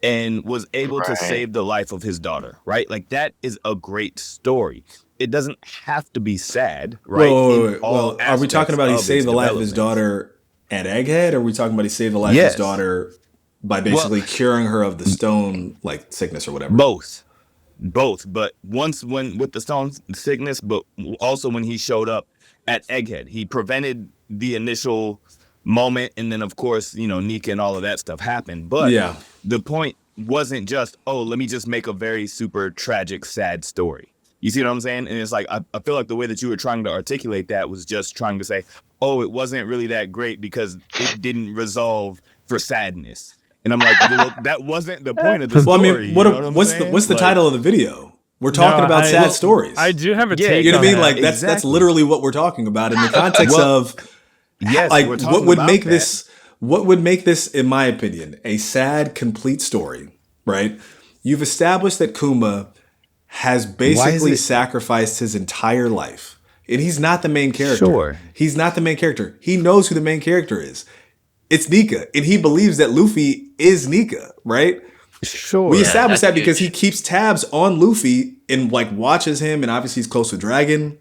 and was able to save the life of his daughter, right? Like that is a great story. It doesn't have to be sad, right? Wait. Well, are we talking about he saved the life of his daughter at Egghead, or are we talking about he saved the life of his daughter by basically curing her of the stone like sickness or whatever? Both, but when with the stone sickness, but also when he showed up at Egghead, he prevented the initial moment, and then of course, Nika and all of that stuff happened. But the point wasn't just, let me just make a very super tragic, sad story. You see what I'm saying? And it's like, I feel like the way that you were trying to articulate that was just trying to say, it wasn't really that great because it didn't resolve for sadness. And I'm like, well, that wasn't the point of the story. I mean, what's the title of the video? We're talking about sad stories. I do have a take. You know what I mean? Like exactly. that's literally what we're talking about in the context of like what would make this, in my opinion, a sad, complete story, right? You've established that Kuma has basically sacrificed his entire life. And he's not the main character. Sure. He's not the main character. He knows who the main character is. It's Nika. And he believes that Luffy is Nika, right? Sure. We established that because he keeps tabs on Luffy and like watches him, and obviously he's close to Dragon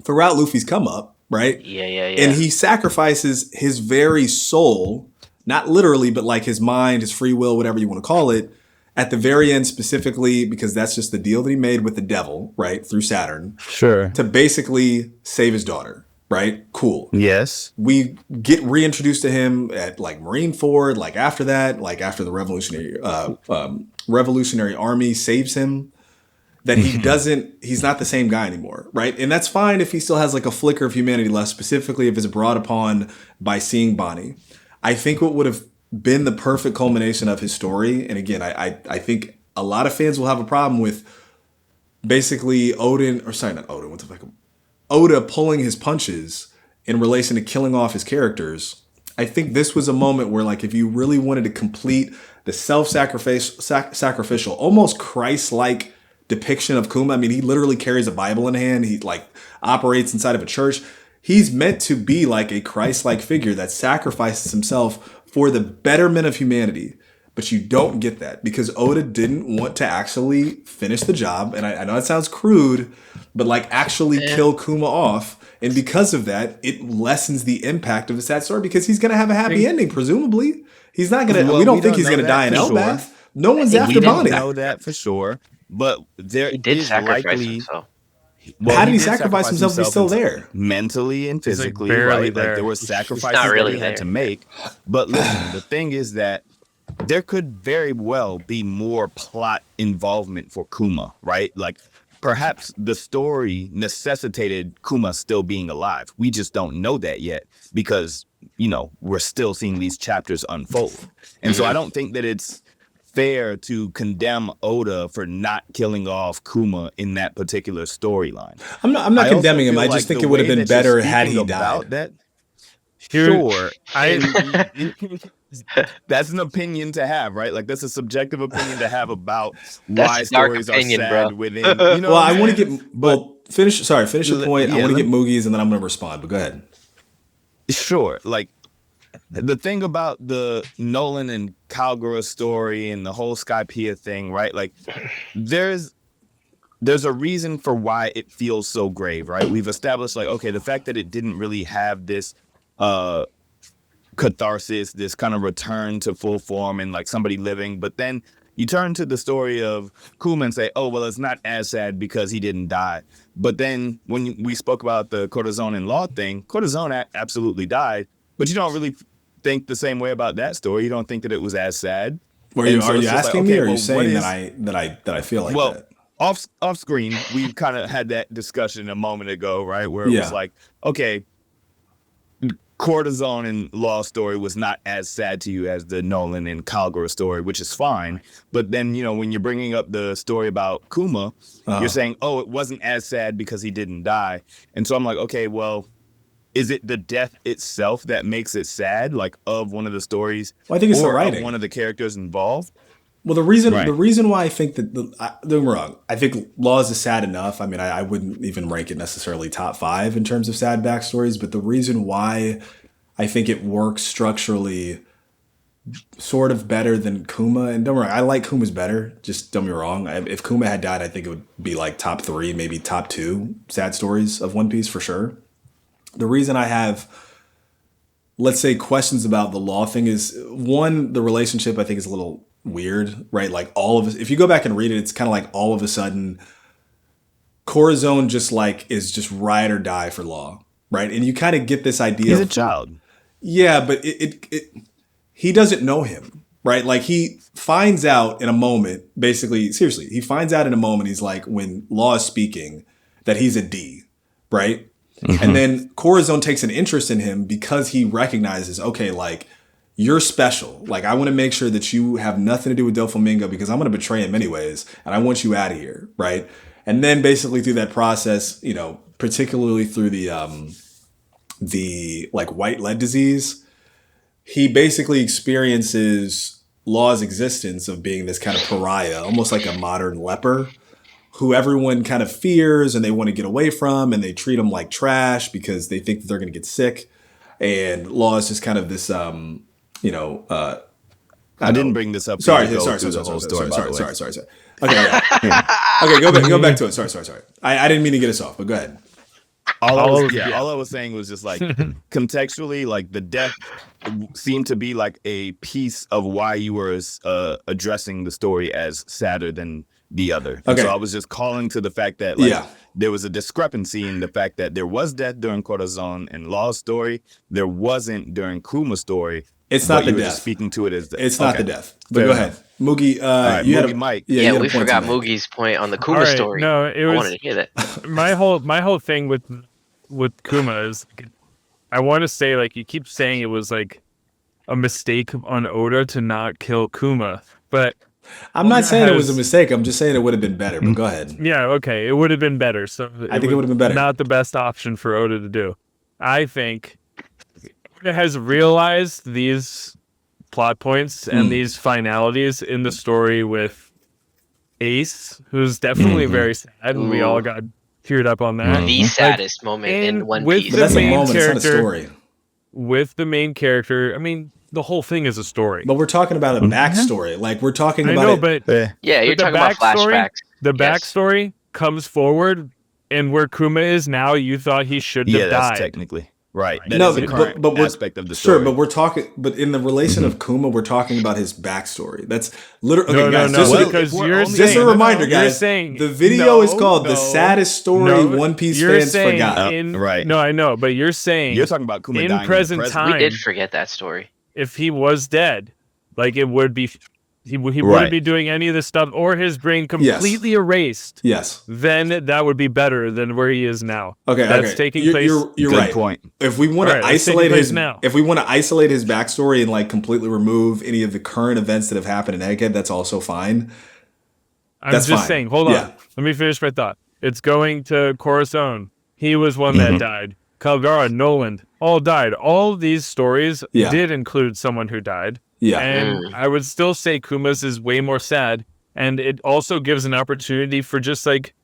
throughout Luffy's come up, right? Yeah. And he sacrifices his very soul, not literally, but like his mind, his free will, whatever you want to call it, at the very end specifically, because that's just the deal that he made with the devil, right? Through Saturn. Sure. To basically save his daughter. Right? Cool. Yes. We get reintroduced to him at like Marineford, like after that, like after the Revolutionary Army saves him. that he's not the same guy anymore, right? And that's fine if he still has like a flicker of humanity left, specifically if it's brought upon by seeing Bonnie. I think what would have been the perfect culmination of his story, and again, I think a lot of fans will have a problem with basically Oda pulling his punches in relation to killing off his characters. I think this was a moment where, like, if you really wanted to complete the sacrificial, almost Christ-like depiction of Kuma. I mean, he literally carries a Bible in hand. He like operates inside of a church. He's meant to be like a Christ-like figure that sacrifices himself for the betterment of humanity. But you don't get that because Oda didn't want to actually finish the job. And I know it sounds crude, but like actually kill Kuma off. And because of that, it lessens the impact of the sad story because he's going to have a happy ending, presumably. He's not going to, we don't think he's going to die in Elbath. No one's after Bonnie. We don't know that for sure. But there he did is sacrifice likely, himself. Well, how did he sacrifice himself if he's still there? Mentally and physically, like right? There. Like there were sacrifices really that he had to make. But listen, the thing is that there could very well be more plot involvement for Kuma, right? Like perhaps the story necessitated Kuma still being alive. We just don't know that yet because, you know, we're still seeing these chapters unfold. And so I don't think that it's fair to condemn Oda for not killing off Kuma in that particular storyline. I'm not condemning him. I just think it would have been better had he died. That, sure. That's an opinion to have, right? Like that's a subjective opinion to have about why stories are sad within. You know, well, I want to get finish your point. I want to get Moogie's and then I'm going to respond. But go ahead. Sure. Like the thing about the Noland and Kalgara story and the whole Skypiea thing, right? Like there's a reason for why it feels so grave, right? We've established like, okay, the fact that it didn't really have this catharsis, this kind of return to full form and like somebody living. But then you turn to the story of Kuma and say, oh, well, it's not as sad because he didn't die. But then when we spoke about the Corazon and Law thing, Corazon absolutely died, but you don't really think the same way about that story. You don't think that it was as sad. Are you asking me, or are you saying that I feel like that? Off screen, we kind of had that discussion a moment ago, right? Where it was like, okay, Corazon and Law story was not as sad to you as the Noland and Kalgara story, which is fine. But then, you know, when you're bringing up the story about Kuma, you're saying, oh, it wasn't as sad because he didn't die. And so I'm like, okay, well, is it the death itself that makes it sad, like of one of the stories? Well, I think it's or the writing. Of one of the characters involved? Well, the reason why I think that don't get me wrong, I think Laws is sad enough. I mean, I wouldn't even rank it necessarily top 5 in terms of sad backstories, but the reason why I think it works structurally sort of better than Kuma, and don't worry, I like Kuma's better. Just don't get me wrong. If Kuma had died, I think it would be like top 3, maybe top 2 sad stories of One Piece for sure. The reason I have, let's say, questions about the Law thing is, one, the relationship I think is a little weird, right? Like all of us, if you go back and read it, it's kind of like all of a sudden Corazon just like is just ride or die for Law, right? And you kind of get this idea. He's a child. Yeah, but he doesn't know him, right? Like he finds out in a moment, basically, seriously, he finds out in a moment, he's like, when Law is speaking, that he's a D, right? Mm-hmm. And then Corazon takes an interest in him because he recognizes, okay, like, you're special. Like, I want to make sure that you have nothing to do with Doflamingo because I'm going to betray him anyways. And I want you out of here. Right. And then basically through that process, you know, particularly through the like white lead disease, he basically experiences Law's existence of being this kind of pariah, almost like a modern leper who everyone kind of fears and they want to get away from, and they treat him like trash because they think that they're going to get sick. And Law is just kind of this, you know, I didn't bring this up. Sorry. Okay, Okay, go back to it. Sorry. I didn't mean to get us off, but go ahead. All I was saying was just like contextually, like the death seemed to be like a piece of why you were addressing the story as sadder than the other. Okay. So I was just calling to the fact that there was a discrepancy in the fact that there was death during Corazon and Law's story. There wasn't during Kuma's story. It's not the death. Speaking to it as death. It's not the death. But go ahead. Moogie, right, you had Moogie a Mike. Yeah, Yeah, you had we a point forgot to make. Moogie's point on the All Kuma right, story. no, it I was wanted to hear that. my whole thing with Kuma is like, I want to say like you keep saying it was like a mistake on Oda to not kill Kuma, but I'm not saying it was a has- mistake. I'm just saying it would have been better. But go ahead. yeah, okay, it would have been better. So I think it would have been better. Not the best option for Oda to do. I think Oda has realized these plot points and these finalities in the story with Ace, who's definitely very sad, and we all got teared up on that. The saddest moment in and One with Piece. But that's a main moment. It's not a character- story. With the main character, I mean, the whole thing is a story. But we're talking about a backstory. Like we're talking I about know, it. but Yeah, you're the talking about backstory- flashbacks. the Yes. backstory comes forward, and where Kuma is now, you thought he should have That's died. technically right. That No, is the but- current but we're- aspect of the story. Sure, but we're talking. But in the relation of Kuma, we're talking about his backstory. That's literally okay, No, guys. no, Just, no, so- because if we're you're only- just saying, a reminder, you're guys. saying The video is called "The no, Saddest Story no, One Piece you're Fans saying Forgot." Right. No, I know, but you're saying You're talking about Kuma in dying present We time. did forget that story. If he was dead, like it would be, he Right. wouldn't be doing any of this stuff, or his brain completely erased. Yes. Then that would be better than where he is now. Okay. That's okay. taking You're- place. You're Good right. point. If we want All to right, it's taking isolate place his now. if we want to isolate his backstory and like completely remove any of the current events that have happened in Egghead, that's also fine. I'm That's just fine. saying. Hold on. Yeah. Let me finish my thought. It's going to Corazon. He was one that died. Kalgara, Noland, all died. All these stories Yeah. did include someone who died. Yeah. And I would still say Kuma's is way more sad. And it also gives an opportunity for just like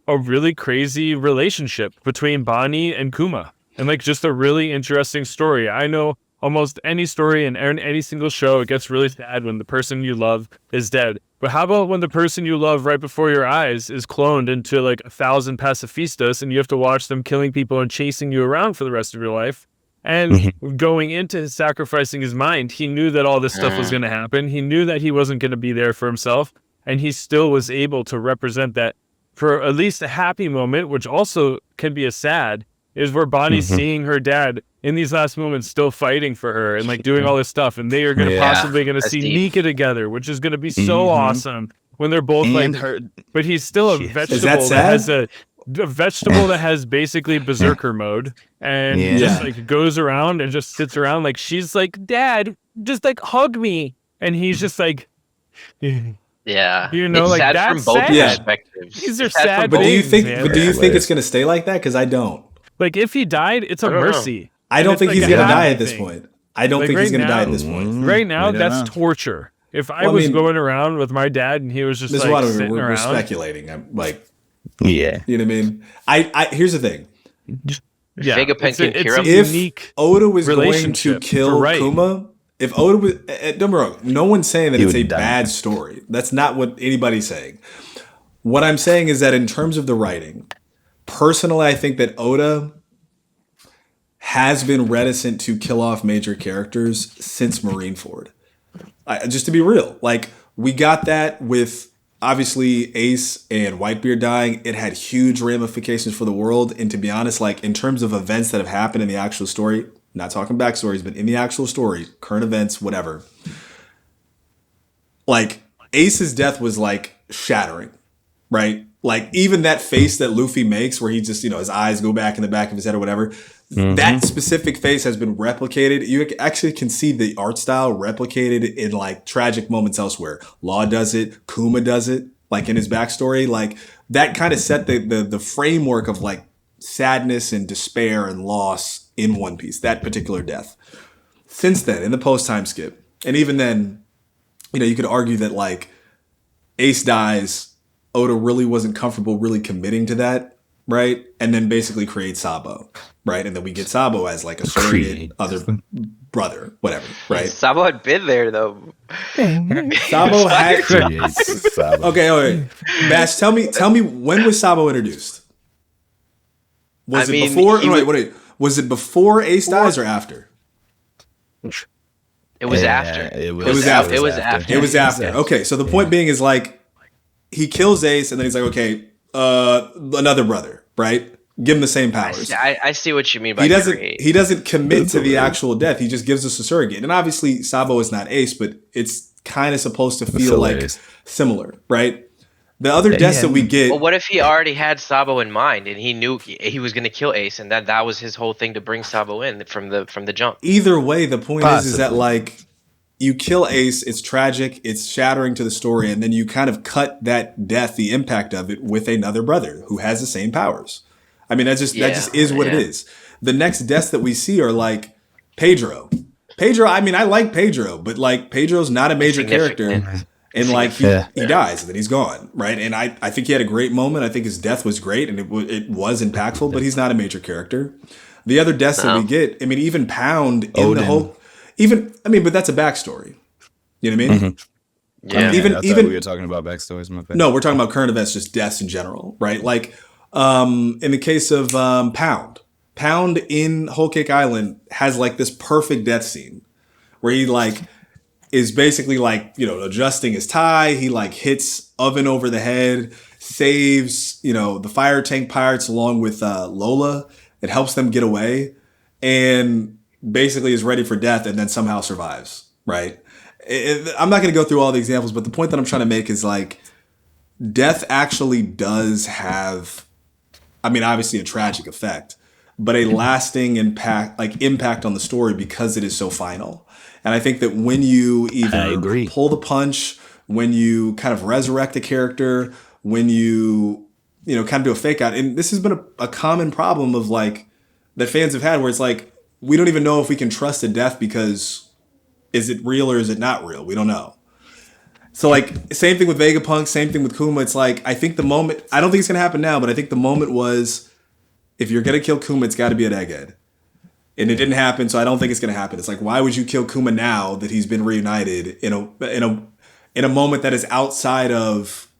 a really crazy relationship between Bonnie and Kuma. And like just a really interesting story. I know almost any story in any single show, it gets really sad when the person you love is dead. But how about when the person you love right before your eyes is cloned into like 1,000 pacifistas and you have to watch them killing people and chasing you around for the rest of your life? And going into sacrificing his mind, he knew that all this stuff was going to happen. He knew that he wasn't going to be there for himself. And he still was able to represent that for at least a happy moment, which also can be a sad, is where Bonnie's seeing her dad in these last moments still fighting for her and like doing all this stuff. And they are going to Yeah. possibly going to That's see deep. Nika together, which is going to be so awesome when they're both and like, her but he's still a Shit. vegetable Is that sad? has a vegetable that has basically berserker mode and Yeah. just Yeah. like goes around and just sits around like she's like, Dad, just like hug me, and he's just like, Yeah. You know, it's like, sad that's from both sad. perspectives. These are It's sad from sad But both- do you things, think? man. But do you think Hilarious. it's going to stay like that? Because I don't. like if he died, it's a I don't know. mercy. I don't And think it's he's like a going to die happy at this thing. point. I don't Like, think he's right going to die at now- this point. Right now, We don't that's know. torture. If I Well, I was mean- going around with my dad and he was just This is like what sitting we're around, speculating. I'm like, yeah. you know what I mean? I here's the thing. yeah, Vegapunk it's a, can cure it's him. a If unique. Oda was going to relationship kill for Right. Kuma, if Oda was, don't get me wrong, no one's saying that He it's a would die. bad story. That's not what anybody's saying. What I'm saying is that in terms of the writing, personally, I think that Oda has been reticent to kill off major characters since Marineford. Just to be real, like we got that with obviously Ace and Whitebeard dying. It had huge ramifications for the world. And to be honest, like in terms of events that have happened in the actual story, not talking backstories, but in the actual story, current events, whatever. Like Ace's death was like shattering, right? Like even that face that Luffy makes where he just, his eyes go back in the back of his head or whatever. That specific face has been replicated. You actually can see the art style replicated in like tragic moments elsewhere. Law does it. Kuma does it. Like in his backstory, like that kind of set the framework of like sadness and despair and loss in One Piece. That particular death. Since then, in the post time skip, and even then, you could argue that like Ace dies, Oda really wasn't comfortable really committing to that, right? And then basically create Sabo, right? And then we get Sabo as like a surrogate other brother, whatever, right? Sabo had been there though. Sabo had okay. Bash, tell me when was Sabo introduced? Was I it mean, before? he Wait. Was it before Ace dies or after? It was Yeah, after. it was It was after. It was after. It was after. Okay, so the point being is like he kills Ace and then he's like, okay, another brother, right? Give him the same powers. I see what you mean by He doesn't. create. He doesn't commit to the actual death. He just gives us a surrogate. And obviously, Sabo is not Ace, but it's kind of supposed to That's feel like hilarious. similar, right? The other deaths that we get, Well, what if he already had Sabo in mind and he knew he was going to kill Ace, and that was his whole thing to bring Sabo in from the jump? either way, the point is that Possibly. like you kill Ace, it's tragic, it's shattering to the story, and then you kind of cut that death, the impact of it, with another brother who has the same powers. I mean, that just is what it is. The next deaths that we see are like Pedro. Pedro, I mean, I like Pedro, but like Pedro's not a major character. And like he dies and then he's gone, right? And I think he had a great moment. I think his death was great and it was impactful, but he's not a major character. The other deaths that we get, I mean, even Pound in Odin. the whole, even I mean, but that's a backstory. You know what I mean? Yeah. Even I thought we were talking about backstories. My bad. No, we're talking about current events, just deaths in general, right? Like in the case of Pound in Whole Cake Island has like this perfect death scene where he like is basically like, you know, adjusting his tie. He like hits Oven over the head, saves, you know, the fire tank pirates along with Lola. It helps them get away and basically is ready for death and then somehow survives, right? I'm not going to go through all the examples, but the point that I'm trying to make is like death actually does have, I mean, obviously a tragic effect, but a lasting impact on the story because it is so final. And I think that when you either pull the punch, when you kind of resurrect a character, when you know, kind of do a fake out, and this has been a common problem of like that fans have had where it's like, we don't even know if we can trust a death because is it real or is it not real? We don't know. So like same thing with Vegapunk, same thing with Kuma. It's like, I think the moment, I don't think it's going to happen now, but I think the moment was, if you're going to kill Kuma, it's got to be at Egghead. And it didn't happen, so I don't think it's going to happen. It's like, why would you kill Kuma now that he's been reunited in a moment that is outside of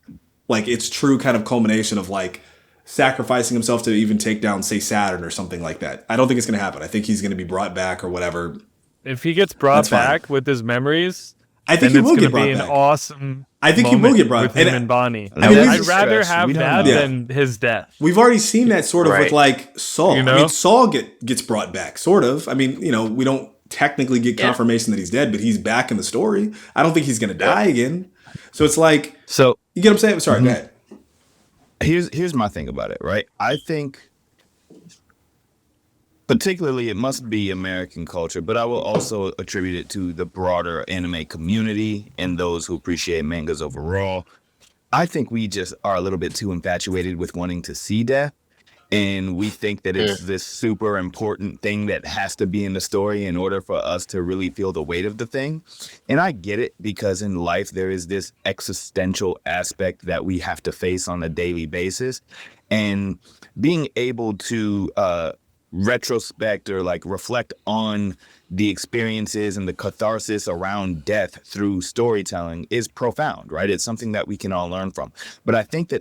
like its true kind of culmination of like sacrificing himself to even take down, say, Saturn or something like that? I don't think it's going to happen. I think he's going to be brought back or whatever. If he gets brought back with his memories, I think he will get brought back. An awesome. I think he will get brought with him and Bonnie. I mean, I'd rather have that than his death. We've already seen that sort of with like Saul. You know? I mean, Saul gets brought back, sort of. I mean, you know, we don't technically get confirmation that he's dead, but he's back in the story. I don't think he's going to die again. So it's like, you get what I'm saying? Sorry, go ahead. Here's my thing about it, right? I think particularly it must be American culture, but I will also attribute it to the broader anime community and those who appreciate mangas overall. I think we just are a little bit too infatuated with wanting to see death, and we think that it's this super important thing that has to be in the story in order for us to really feel the weight of the thing. And I get it, because in life there is this existential aspect that we have to face on a daily basis, and being able to retrospect or like reflect on the experiences and the catharsis around death through storytelling is profound, right? It's something that we can all learn from. But I think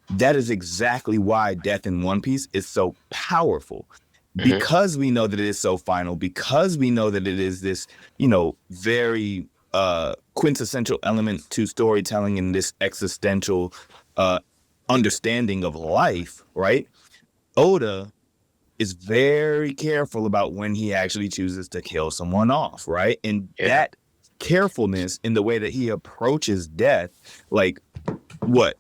that is exactly why death in One Piece is so powerful, because we know that it is so final, because we know that it is this, you know, very quintessential element to storytelling in this existential understanding of life, right? Oda is very careful about when he actually chooses to kill someone off, right? And that carefulness in the way that he approaches death, like what?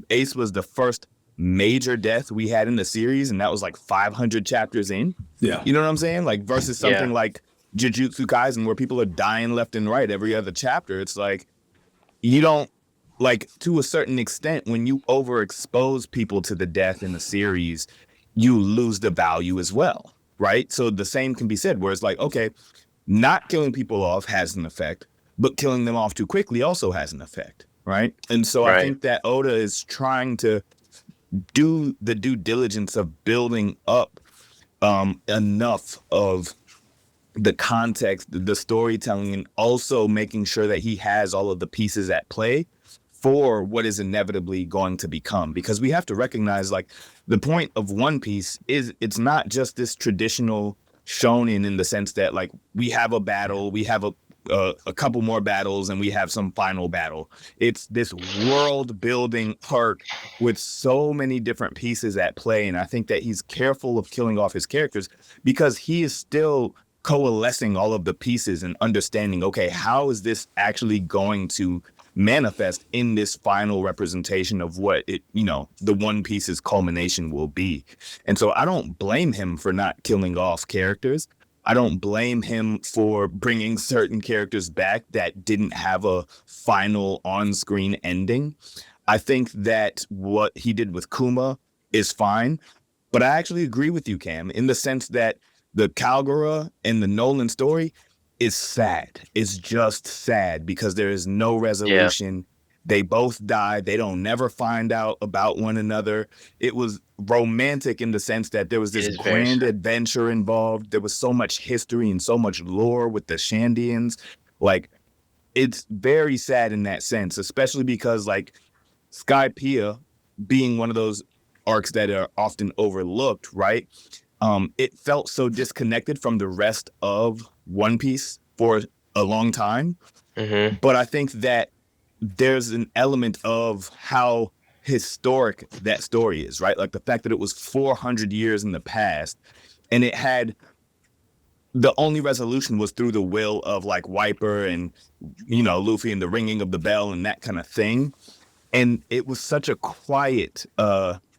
Ace was the first major death we had in the series, and that was like 500 chapters in. Yeah. You know what I'm saying? Like versus something like Jujutsu Kaisen where people are dying left and right every other chapter. It's like, you don't, like, to a certain extent, when you overexpose people to the death in the series, you lose the value as well, right? So the same can be said, where it's like, okay, not killing people off has an effect, but killing them off too quickly also has an effect, right? And so I think that Oda is trying to do the due diligence of building up enough of the context, the storytelling, and also making sure that he has all of the pieces at play for what is inevitably going to become. Because we have to recognize, like, the point of One Piece is it's not just this traditional shonen in the sense that, like, we have a battle, we have a couple more battles, and we have some final battle. It's this world building arc with so many different pieces at play. And I think that he's careful of killing off his characters because he is still coalescing all of the pieces and understanding, okay, how is this actually going to manifest in this final representation of what it, the One Piece's culmination will be. And so I don't blame him for not killing off characters. I don't blame him for bringing certain characters back that didn't have a final on-screen ending. I think that what he did with Kuma is fine, but I actually agree with you, Cam, in the sense that the Kalgara and the Nolan story is sad. It's just sad because there is no resolution. They both died. They don't never find out about one another. It was romantic in the sense that there was this grand adventure involved. There was so much history and so much lore with the Shandians. Like, it's very sad in that sense, especially because, like, Skypiea being one of those arcs that are often overlooked, right? It felt so disconnected from the rest of One Piece for a long time. Mm-hmm. But I think that there's an element of how historic that story is, right? Like the fact that it was 400 years in the past, and it had the only resolution was through the will of like Wiper and, Luffy and the ringing of the bell and that kind of thing. And it was such a quiet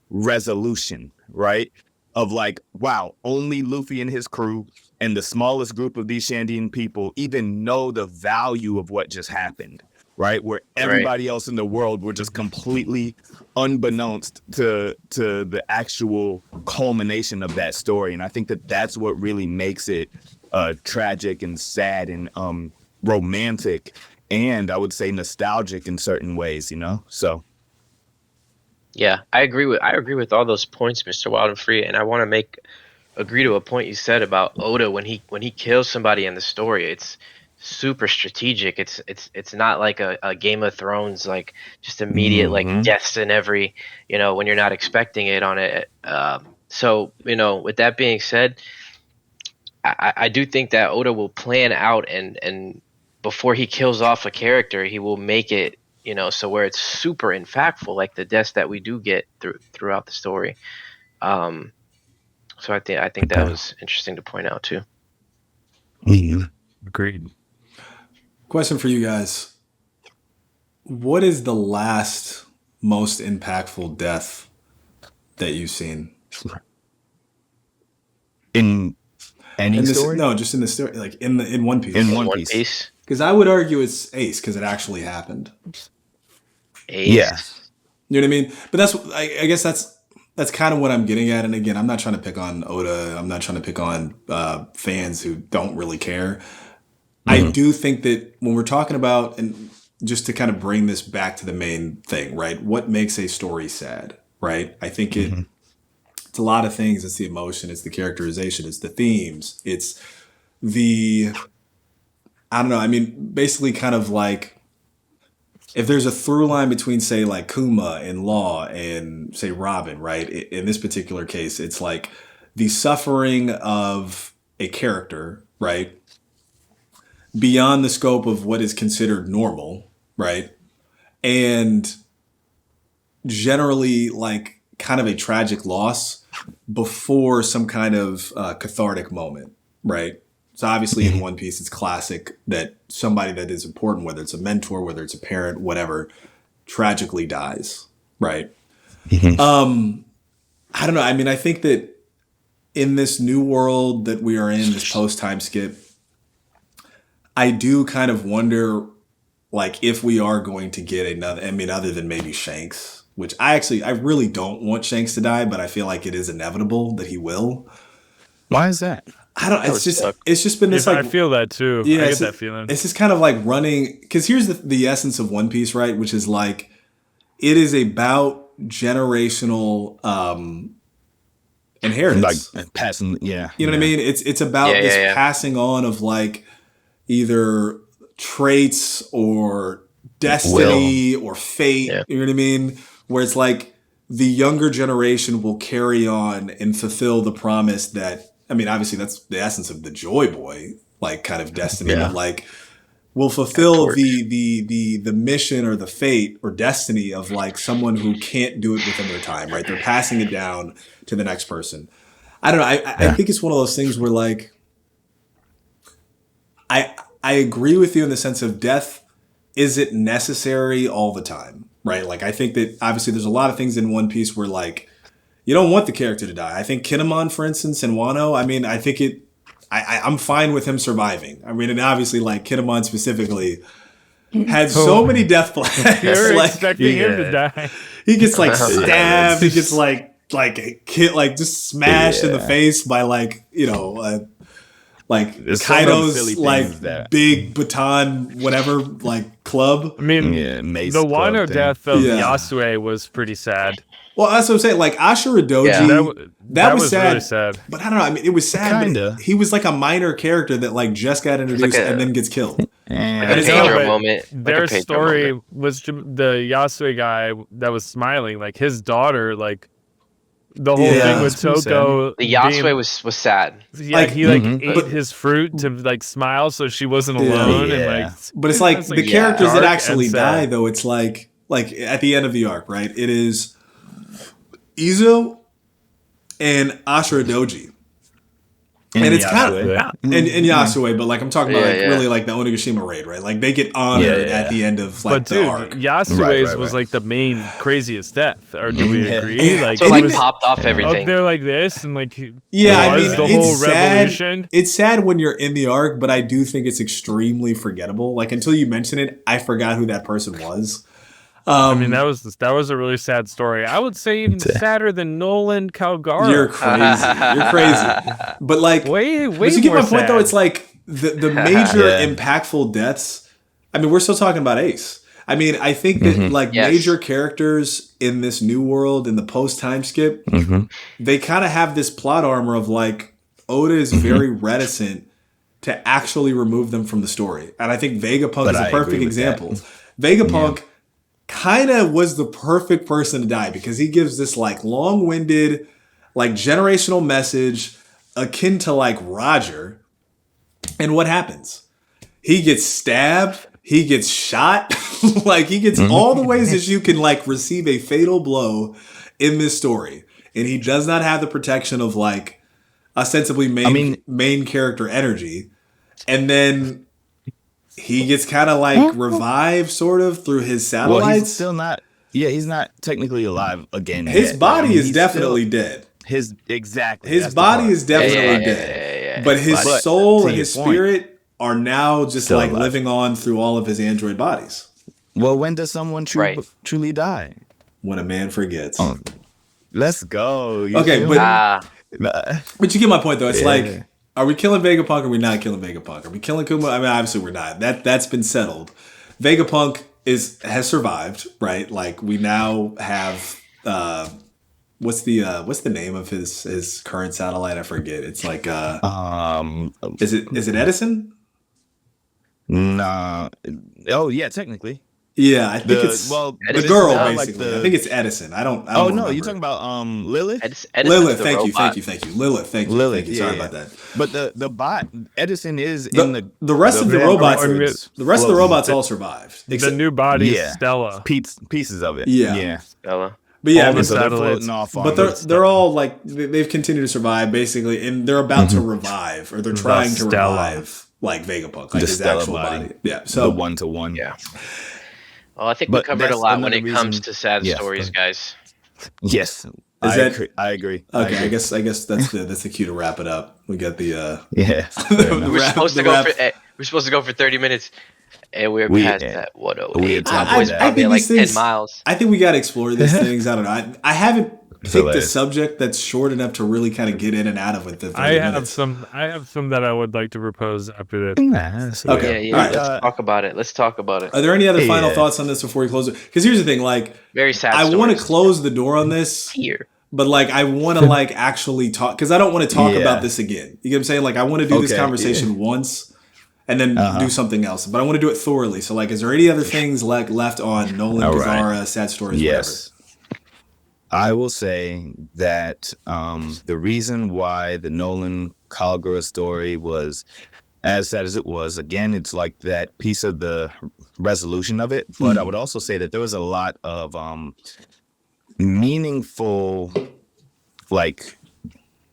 resolution, right? Of like, wow, only Luffy and his crew and the smallest group of these Shandian people even know the value of what just happened, right? Where everybody else in the world were just completely unbeknownst to the actual culmination of that story. And I think that that's what really makes it tragic and sad and romantic, and I would say nostalgic in certain ways, so. Yeah, I agree with all those points, Mr. Wild and Free, and I want to agree to a point you said about Oda when he kills somebody in the story. It's super strategic. It's not like a Game of Thrones, like just immediate like deaths in every, when you're not expecting it on it. So with that being said, I do think that Oda will plan out and before he kills off a character, he will make it, so where it's super impactful, like the deaths that we do get throughout the story. So I think that was interesting to point out too. Agreed. Question for you guys. What is the last most impactful death that you've seen? In any story? No, just in the story, like in One Piece. In One Piece. Because I would argue it's Ace, because it actually happened. Ace. Yeah. You know what I mean? But I guess that's kind of what I'm getting at. And again, I'm not trying to pick on Oda. I'm not trying to pick on fans who don't really care. I do think that when we're talking about, and just to kind of bring this back to the main thing, right? What makes a story sad, right? I think it's a lot of things. It's the emotion. It's the characterization. It's the themes. It's I don't know. I mean, basically kind of like, if there's a through line between, say, like Kuma and Law and, say, Robin, right? In this particular case, it's like the suffering of a character, right? Beyond the scope of what is considered normal, right? And generally, like, kind of a tragic loss before some kind of cathartic moment, right? So obviously in One Piece, it's classic that somebody that is important, whether it's a mentor, whether it's a parent, whatever, tragically dies, right? I don't know. I mean, I think that in this new world that we are in, this post-time skip, I do kind of wonder, like, if we are going to get another, I mean, other than maybe Shanks, which I really don't want Shanks to die, but I feel like it is inevitable that he will. Why is that? I don't. It's just been this. Like, I feel that too. Yeah, I get that feeling. It's just kind of like running. Because here's the essence of One Piece, right? Which is like, it is about generational inheritance, like passing. Yeah, you know what I mean. It's about this passing on of like either traits or destiny or fate. Yeah. You know what I mean? Where it's like the younger generation will carry on and fulfill the promise that. I mean, obviously, that's the essence of the Joy Boy, like, kind of destiny of, like, will fulfill the mission or the fate or destiny of, like, someone who can't do it within their time, right? They're passing it down to the next person. I don't know. I think it's one of those things where, like, I agree with you in the sense of death isn't necessary all the time, right? Like I think that obviously there's a lot of things in One Piece where like you don't want the character to die. I think Kinemon, for instance, and Wano. I mean, I think I'm fine with him surviving. I mean, and obviously like Kinemon specifically had so many death blasts. You're like, expecting him to die. he gets like stabbed. He gets like hit, like just smashed in the face by like like There's so many Kaido's silly like things that- big baton whatever like club. I mean, Mace the Club Wano thing. death of Yeah. Yasue was pretty sad. Well, that's what I'm saying. Like Ashura Doji, Yeah. that was sad. really sad. But I don't know. I mean, it was sad. Kinda. But he was like a minor character that like just got introduced like a- and then gets killed. Like And a it's Pedro but moment. Their like a Pedro story moment. was the Yasue guy that was smiling, like his daughter, like the whole Yeah, thing with that's pretty sad. Toko. The Yasue being- was sad. yeah, like- he like Mhm. ate his fruit to like smile so she wasn't Yeah. alone, and Yeah. like. But it's like That's, the like, characters that dark actually and sad. die, though. It's like at the end of the arc, right? It is Izo and Ashura Doji. And it's kind of Yasue. and Yasue, but like I'm talking about Yeah, like yeah. really like the Onigashima raid, right? Like they get honored Yeah, yeah. at the end of like But the dude, arc. Yasue's Right, was right. like the main craziest death. Or do we Yeah. agree? Like So he like was popped off up everything. there like this, and like Yeah, I was mean the whole it's sad. revolution. It's sad when you're in the arc, but I do think it's extremely forgettable. Like until you mention it, I forgot who that person was. I mean, that was a really sad story. I would say even sadder than Noland Kalgara. You're crazy. You're crazy. But like, way but you get more my point though. sad. It's like the major Yeah. impactful deaths. I mean, we're still talking about Ace. I mean, I think that like Yes. major characters in this new world in the post time skip, they kind of have this plot armor of like Oda is very reticent to actually remove them from the story, and I think Vegapunk But is a I agree perfect with example. Vegapunk kind of was the perfect person to die because he gives this like long-winded, like generational message akin to like Roger. And what happens? He gets stabbed. He gets shot. Like he gets all the ways that you can like receive a fatal blow in this story. And he does not have the protection of like ostensibly main character energy. And then he gets kind of like revived sort of through his satellites. Well, he's still not. Yeah, he's not technically alive again. His yet. body I mean, is he's definitely still- dead. His exactly. His that's the body part. is definitely Yeah. dead. But his But soul to and your his point, spirit are now just still like alive. living on through all of his android bodies. Well, when does someone Right. truly die? When a man forgets. Oh, let's go. You Okay, feel but- me? But you get my point though. It's Yeah. like, are we killing Vegapunk or are we not killing Vegapunk? Are we killing Kuma? I mean, obviously we're not. That's been settled. Vegapunk has survived, right? Like we now have what's the name of his current satellite? I forget. It's like is it Edison? Nah. Oh yeah, technically. Yeah, I think The- it's well, the Edison, girl like basically. the- I think it's Edison. I don't Oh no, remember. you're talking about Lilith. Edison's Lilith. the Thank you. robot. Lilith. Thank you. Lilith. Thank you. Yeah, Sorry yeah. about that. But the bot Edison is in The rest of the van- robots, androids the rest of the floating. robots all survived. the new body, Yeah. Stella. pieces of it. Yeah. yeah. Stella. But yeah, I all mean, the So they're satellites. floating off. but they're all like they've continued to survive basically, and they're about to revive or they're trying to Stella. revive like Vegapunk, like The his Stella actual body. body. Yeah. the So 1-to-1. Yeah. Well, I think we But covered a that's lot when another it comes reason- to sad Yes, stories, go guys. Yes. that- I agree. okay, I guess that's the cue to wrap it up. We got the Yeah. We're supposed to go for we're supposed to go for 30 minutes, and we're We- past yeah. that 108. We had time for Boys that. probably I think like these things- 10 miles. I think we got to explore these things. I don't know. I haven't picked a hilarious. subject that's short enough to really kind of get in and out of with the 30 I have minutes. some that I would like to propose after this. Okay. Yeah. All right. Let's talk about it. Let's talk about it. Are there any other final Yeah. thoughts on this before we close it? Because here's the thing, like Very sad. I want to stories. close the door on this. here. But like I want to like actually talk because I don't want to talk Yeah. about this again. You get what I'm saying? Like I want to do this Okay, conversation once and then do something else. But I want to do it thoroughly. So like, is there any other things like left on Nolan, All right. Kalgara, sad stories, Yes. I will say that the reason why the Nolan Kalgara story was as sad as it was, again, it's like that piece of the resolution of it. But I would also say that there was a lot of meaningful, like,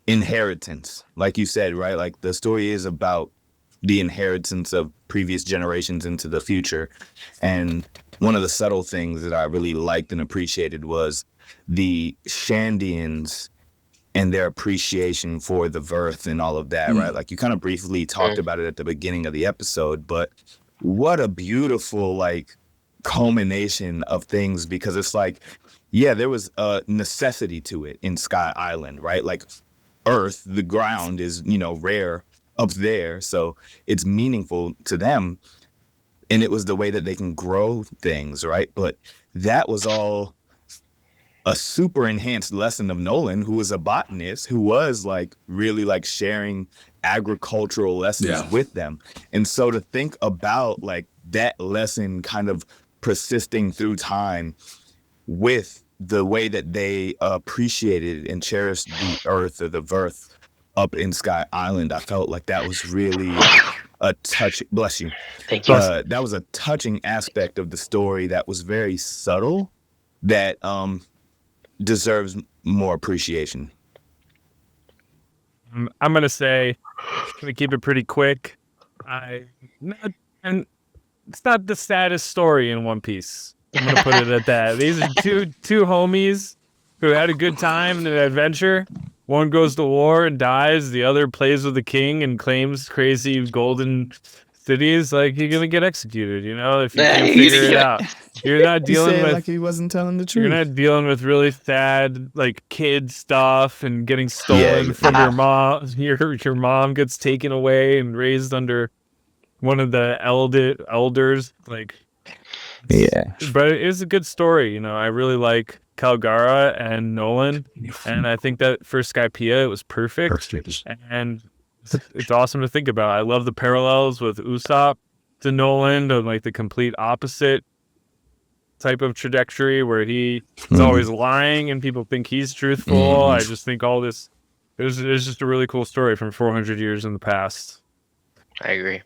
inheritance. Like you said, right? Like the story is about the inheritance of previous generations into the future. And one of the subtle things that I really liked and appreciated was the Shandians and their appreciation for the Verth and all of that, right? Like you kind of briefly talked about it at the beginning of the episode, but what a beautiful like culmination of things, because it's like, yeah, there was a necessity to it in Sky Island, right? Like Earth, the ground is, rare up there, so it's meaningful to them, and it was the way that they can grow things, right? But that was all a super enhanced lesson of Nolan, who was a botanist, who was like really like sharing agricultural lessons with them. And so to think about like that lesson kind of persisting through time with the way that they appreciated and cherished the earth or the Verth up in Sky Island, I felt like that was really a touch. Bless you. Thank you. That was a touching aspect of the story that was very subtle, that deserves more appreciation. I'm gonna keep it pretty quick. And it's not the saddest story in One Piece. I'm gonna put it at that. These are two homies who had a good time in an adventure. One goes to war and dies. The other plays with the king and claims crazy golden cities. Like, you're gonna get executed, if you can't figure it out. You're not dealing with like he wasn't telling the truth. You're not dealing with really sad like kid stuff and getting stolen from your mom. Your mom gets taken away and raised under one of the elders. Like, but it was a good story. I really like Kalgara and Nolan, and I think that for Skypiea it was perfect. And it's awesome to think about. I love the parallels with Usopp to Nolan, and like the complete opposite type of trajectory where he is always lying and people think he's truthful. I just think all this is just a really cool story from 400 years in the past. I agree.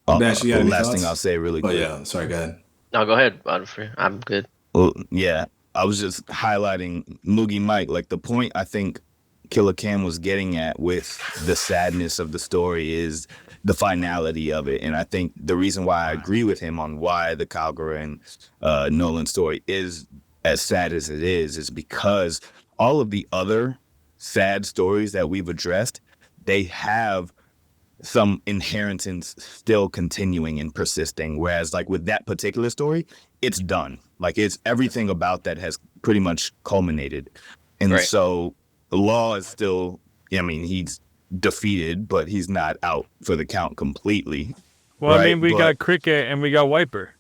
Bash, you got any last thoughts? thing I'll say really quick. Oh yeah, sorry, go ahead. No, go ahead, Godfrey. I'm good. Well, yeah, I was just highlighting Moogie Mike. Like the point I think Killer Cam was getting at with the sadness of the story is the finality of it. And I think the reason why I agree with him on why the Kalgara and Nolan story is as sad as it is because all of the other sad stories that we've addressed, they have some inheritance still continuing and persisting. Whereas like with that particular story, it's done. Like it's everything about that has pretty much culminated. And so the law is still, he's defeated, but he's not out for the count completely. Well, right? We got Cricket and we got Wiper.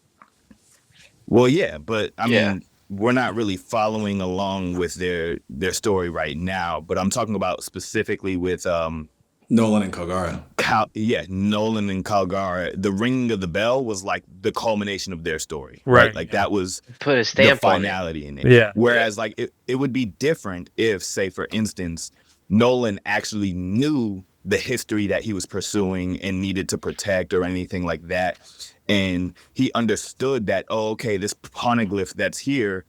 Well, yeah, but I mean, we're not really following along with their story right now, but I'm talking about specifically with Noland and Kalgara. Noland and Kalgara. The ringing of the bell was like the culmination of their story, right? Like that was put a stamp the finality in it. Yeah. Whereas like it would be different if, say, for instance, Nolan actually knew the history that he was pursuing and needed to protect or anything like that. And he understood that, this poneglyph that's here,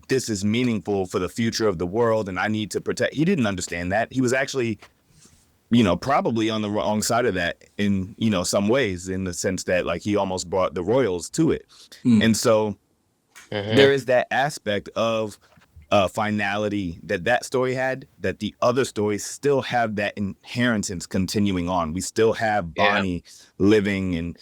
this is meaningful for the future of the world and I need to protect. He didn't understand that. He was actually, probably on the wrong side of that in, some ways, in the sense that like he almost brought the royals to it. And so there is that aspect of finality that story had, that the other stories still have that inheritance continuing on. We still have Bonnie living and,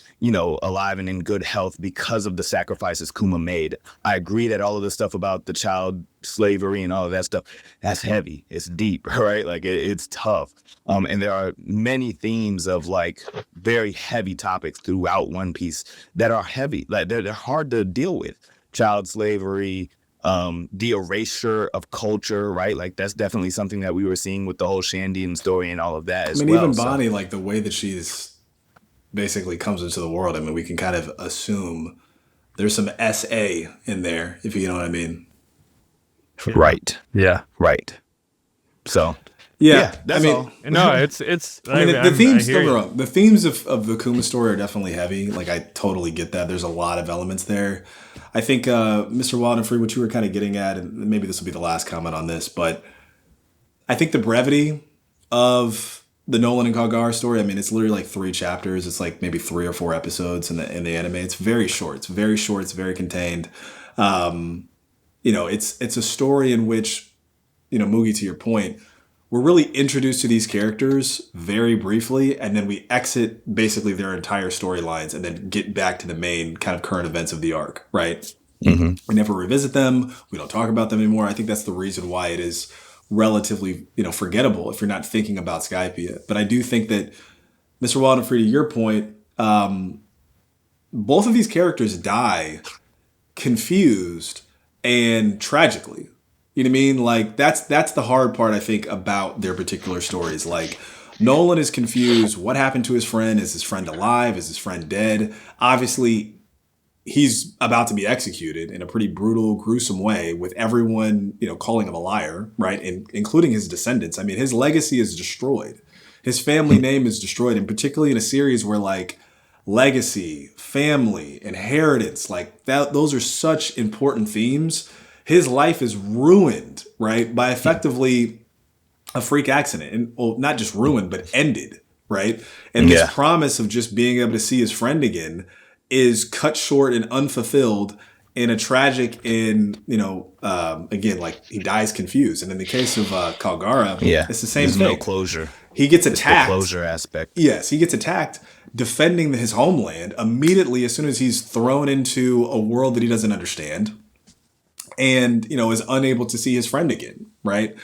alive and in good health because of the sacrifices Kuma made. I agree that all of the stuff about the child slavery and all of that stuff, that's heavy. It's deep, right? Like it's tough. And there are many themes of like very heavy topics throughout One Piece that are heavy. Like they're hard to deal with. Child slavery, the erasure of culture, right? Like that's definitely something that we were seeing with the whole Shandian story and all of that as well. Even Bonnie, like the way that she's basically comes into the world, we can kind of assume there's some SA in there, if you know what I mean. Right. Yeah. Right. So that's all. No, it's. The themes the themes of the Kuma story are definitely heavy. Like I totally get that. There's a lot of elements there. I think Mr. Wild and Free, what you were kind of getting at, and maybe this will be the last comment on this, but I think the brevity of the Nolan and Kalgara story, I mean, it's literally like 3 chapters. It's like maybe 3 or 4 episodes in the anime. It's very short. It's very short. It's very contained. It's a story in which, Mugi, to your point, we're really introduced to these characters very briefly, and then we exit basically their entire storylines and then get back to the main kind of current events of the arc, right? We never revisit them. We don't talk about them anymore. I think that's the reason why it is relatively, forgettable if you're not thinking about Skypiea. But I do think that, Mr. Waldenfrey, to your point, both of these characters die confused and tragically. You know what I mean? Like that's the hard part, I think, about their particular stories. Like Nolan is confused. What happened to his friend? Is his friend alive? Is his friend dead? Obviously, he's about to be executed in a pretty brutal, gruesome way with everyone, calling him a liar, right? And including his descendants. I mean, his legacy is destroyed. His family name is destroyed. And particularly in a series where like legacy, family, inheritance, like that, those are such important themes. His life is ruined, right? By effectively a freak accident. And well, not just ruined, but ended, right? And this promise of just being able to see his friend again is cut short and unfulfilled in a tragic and, again, like he dies confused. And in the case of Kalgara, it's the same thing. There's no closure. He gets attacked. The closure aspect. Yes, he gets attacked defending his homeland immediately as soon as he's thrown into a world that he doesn't understand and, is unable to see his friend again, right?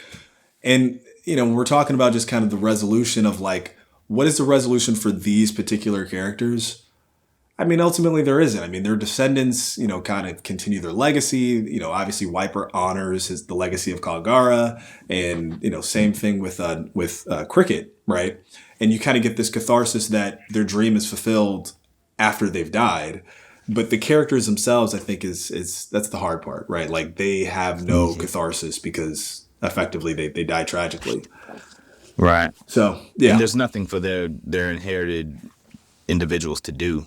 And, when we're talking about just kind of the resolution of like, what is the resolution for these particular characters? I mean, ultimately there isn't. I mean, their descendants, kind of continue their legacy. Obviously Wiper honors the legacy of Kalgara, and same thing with Cricket, right? And you kind of get this catharsis that their dream is fulfilled after they've died. But the characters themselves, I think, is that's the hard part, right? Like they have no catharsis because effectively they die tragically. Right. So yeah, and there's nothing for their inherited individuals to do.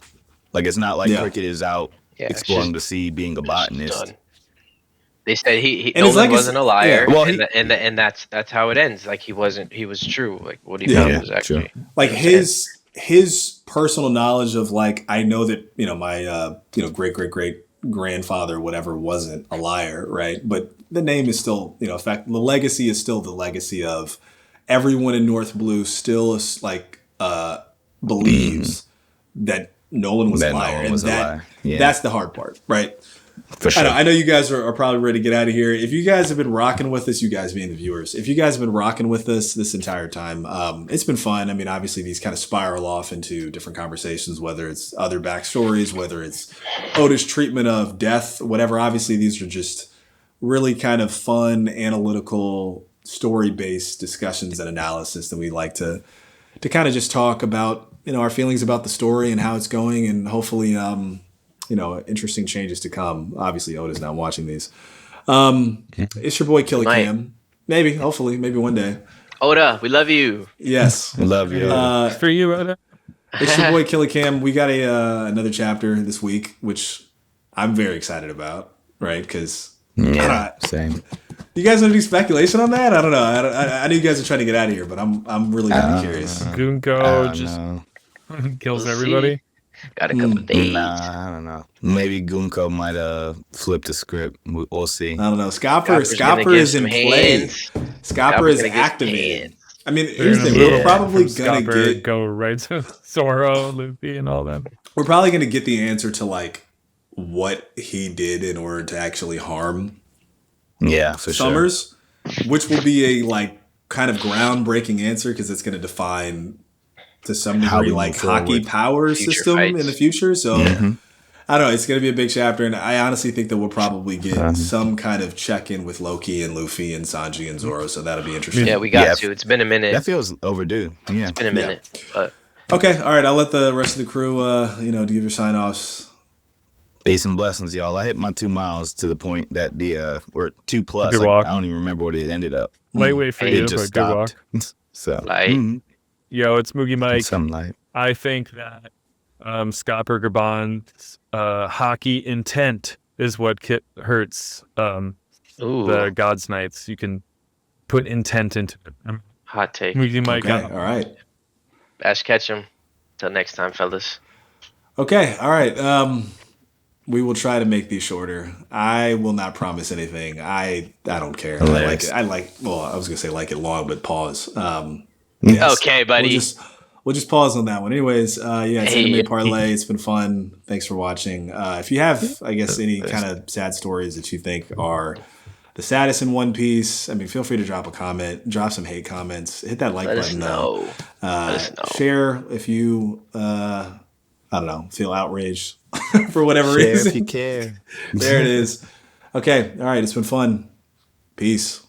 Like it's not like Cricket is out exploring the sea, being a botanist. Done. They said he Nolan wasn't a liar, and that's how it ends. Like he was true. Like what he found was actually like his personal knowledge of like, I know that my great grandfather whatever wasn't a liar, right? But the name is still in fact the legacy is still the legacy of everyone in North Blue still is like believes that Nolan was a liar, and that's the hard part, right? For sure. I know you guys are probably ready to get out of here. If you guys have been rocking with us, you guys being the viewers, if you guys have been rocking with us this entire time, it's been fun. I mean, obviously these kind of spiral off into different conversations, whether it's other backstories, whether it's Oda's treatment of death, whatever. Obviously, these are just really kind of fun, analytical, story-based discussions and analysis that we like to kind of just talk about, our feelings about the story and how it's going, and hopefully, interesting changes to come. Obviously, Oda's not watching these. It's your boy Killicam. Maybe, hopefully, maybe one day. Oda, we love you. Yes, we love you. For you, Oda. It's your boy Killicam. We got another chapter this week, which I'm very excited about. Right? Because same. You guys want to do speculation on that? I don't know. I know you guys are trying to get out of here, but I'm really kind of curious. Gunko just kills everybody. Got a couple days. Nah, I don't know. Maybe Gunko might flip the script. We'll see. I don't know. Scopper is in play. Scopper is activated. I mean, here's the thing. We're probably gonna go right to Zoro, Luffy, and all them. We're probably gonna get the answer to like what he did in order to actually harm. Yeah, for Summers, which will be a like kind of groundbreaking answer because it's going to define to some degree like hockey power system in the future. So I don't know. It's going to be a big chapter, and I honestly think that we'll probably get some kind of check in with Loki and Luffy and Sanji and Zoro. So that'll be interesting. Yeah, we got to. It's been a minute. That feels overdue. Yeah, it's been a minute. But. Okay, all right. I'll let the rest of the crew, to give your sign offs. Peace and blessings, y'all. I hit my 2 miles to the point that or 2 plus. Good walk. I don't even remember what it ended up. Lightweight for you, it just but good walk. stopped. So, Yo, it's Moogie Mike. Some light. I think that Scott Burgerbond's hockey intent is what hurts the God's Knights. You can put intent into it. Hot take. Weekly Mike Okay, out. all right. Ash Ketchum. Till next time, fellas. Okay, all right. We will try to make these shorter. I will not promise anything. I don't care. Hilarious. I like it. Well, I was gonna say like it long, but pause. Yes. Okay, buddy. We'll just pause on that one. Anyways, yeah, it's Hey. Anime Parlay. It's been fun. Thanks for watching. If you have, I guess, any kind of sad stories that you think are the saddest in One Piece, I mean, feel free to drop a comment, drop some hate comments, hit that like Let us button know. Let us know. share if you, I don't know, feel outraged for whatever Share reason. if you care. There it is. Okay. All right. It's been fun. Peace.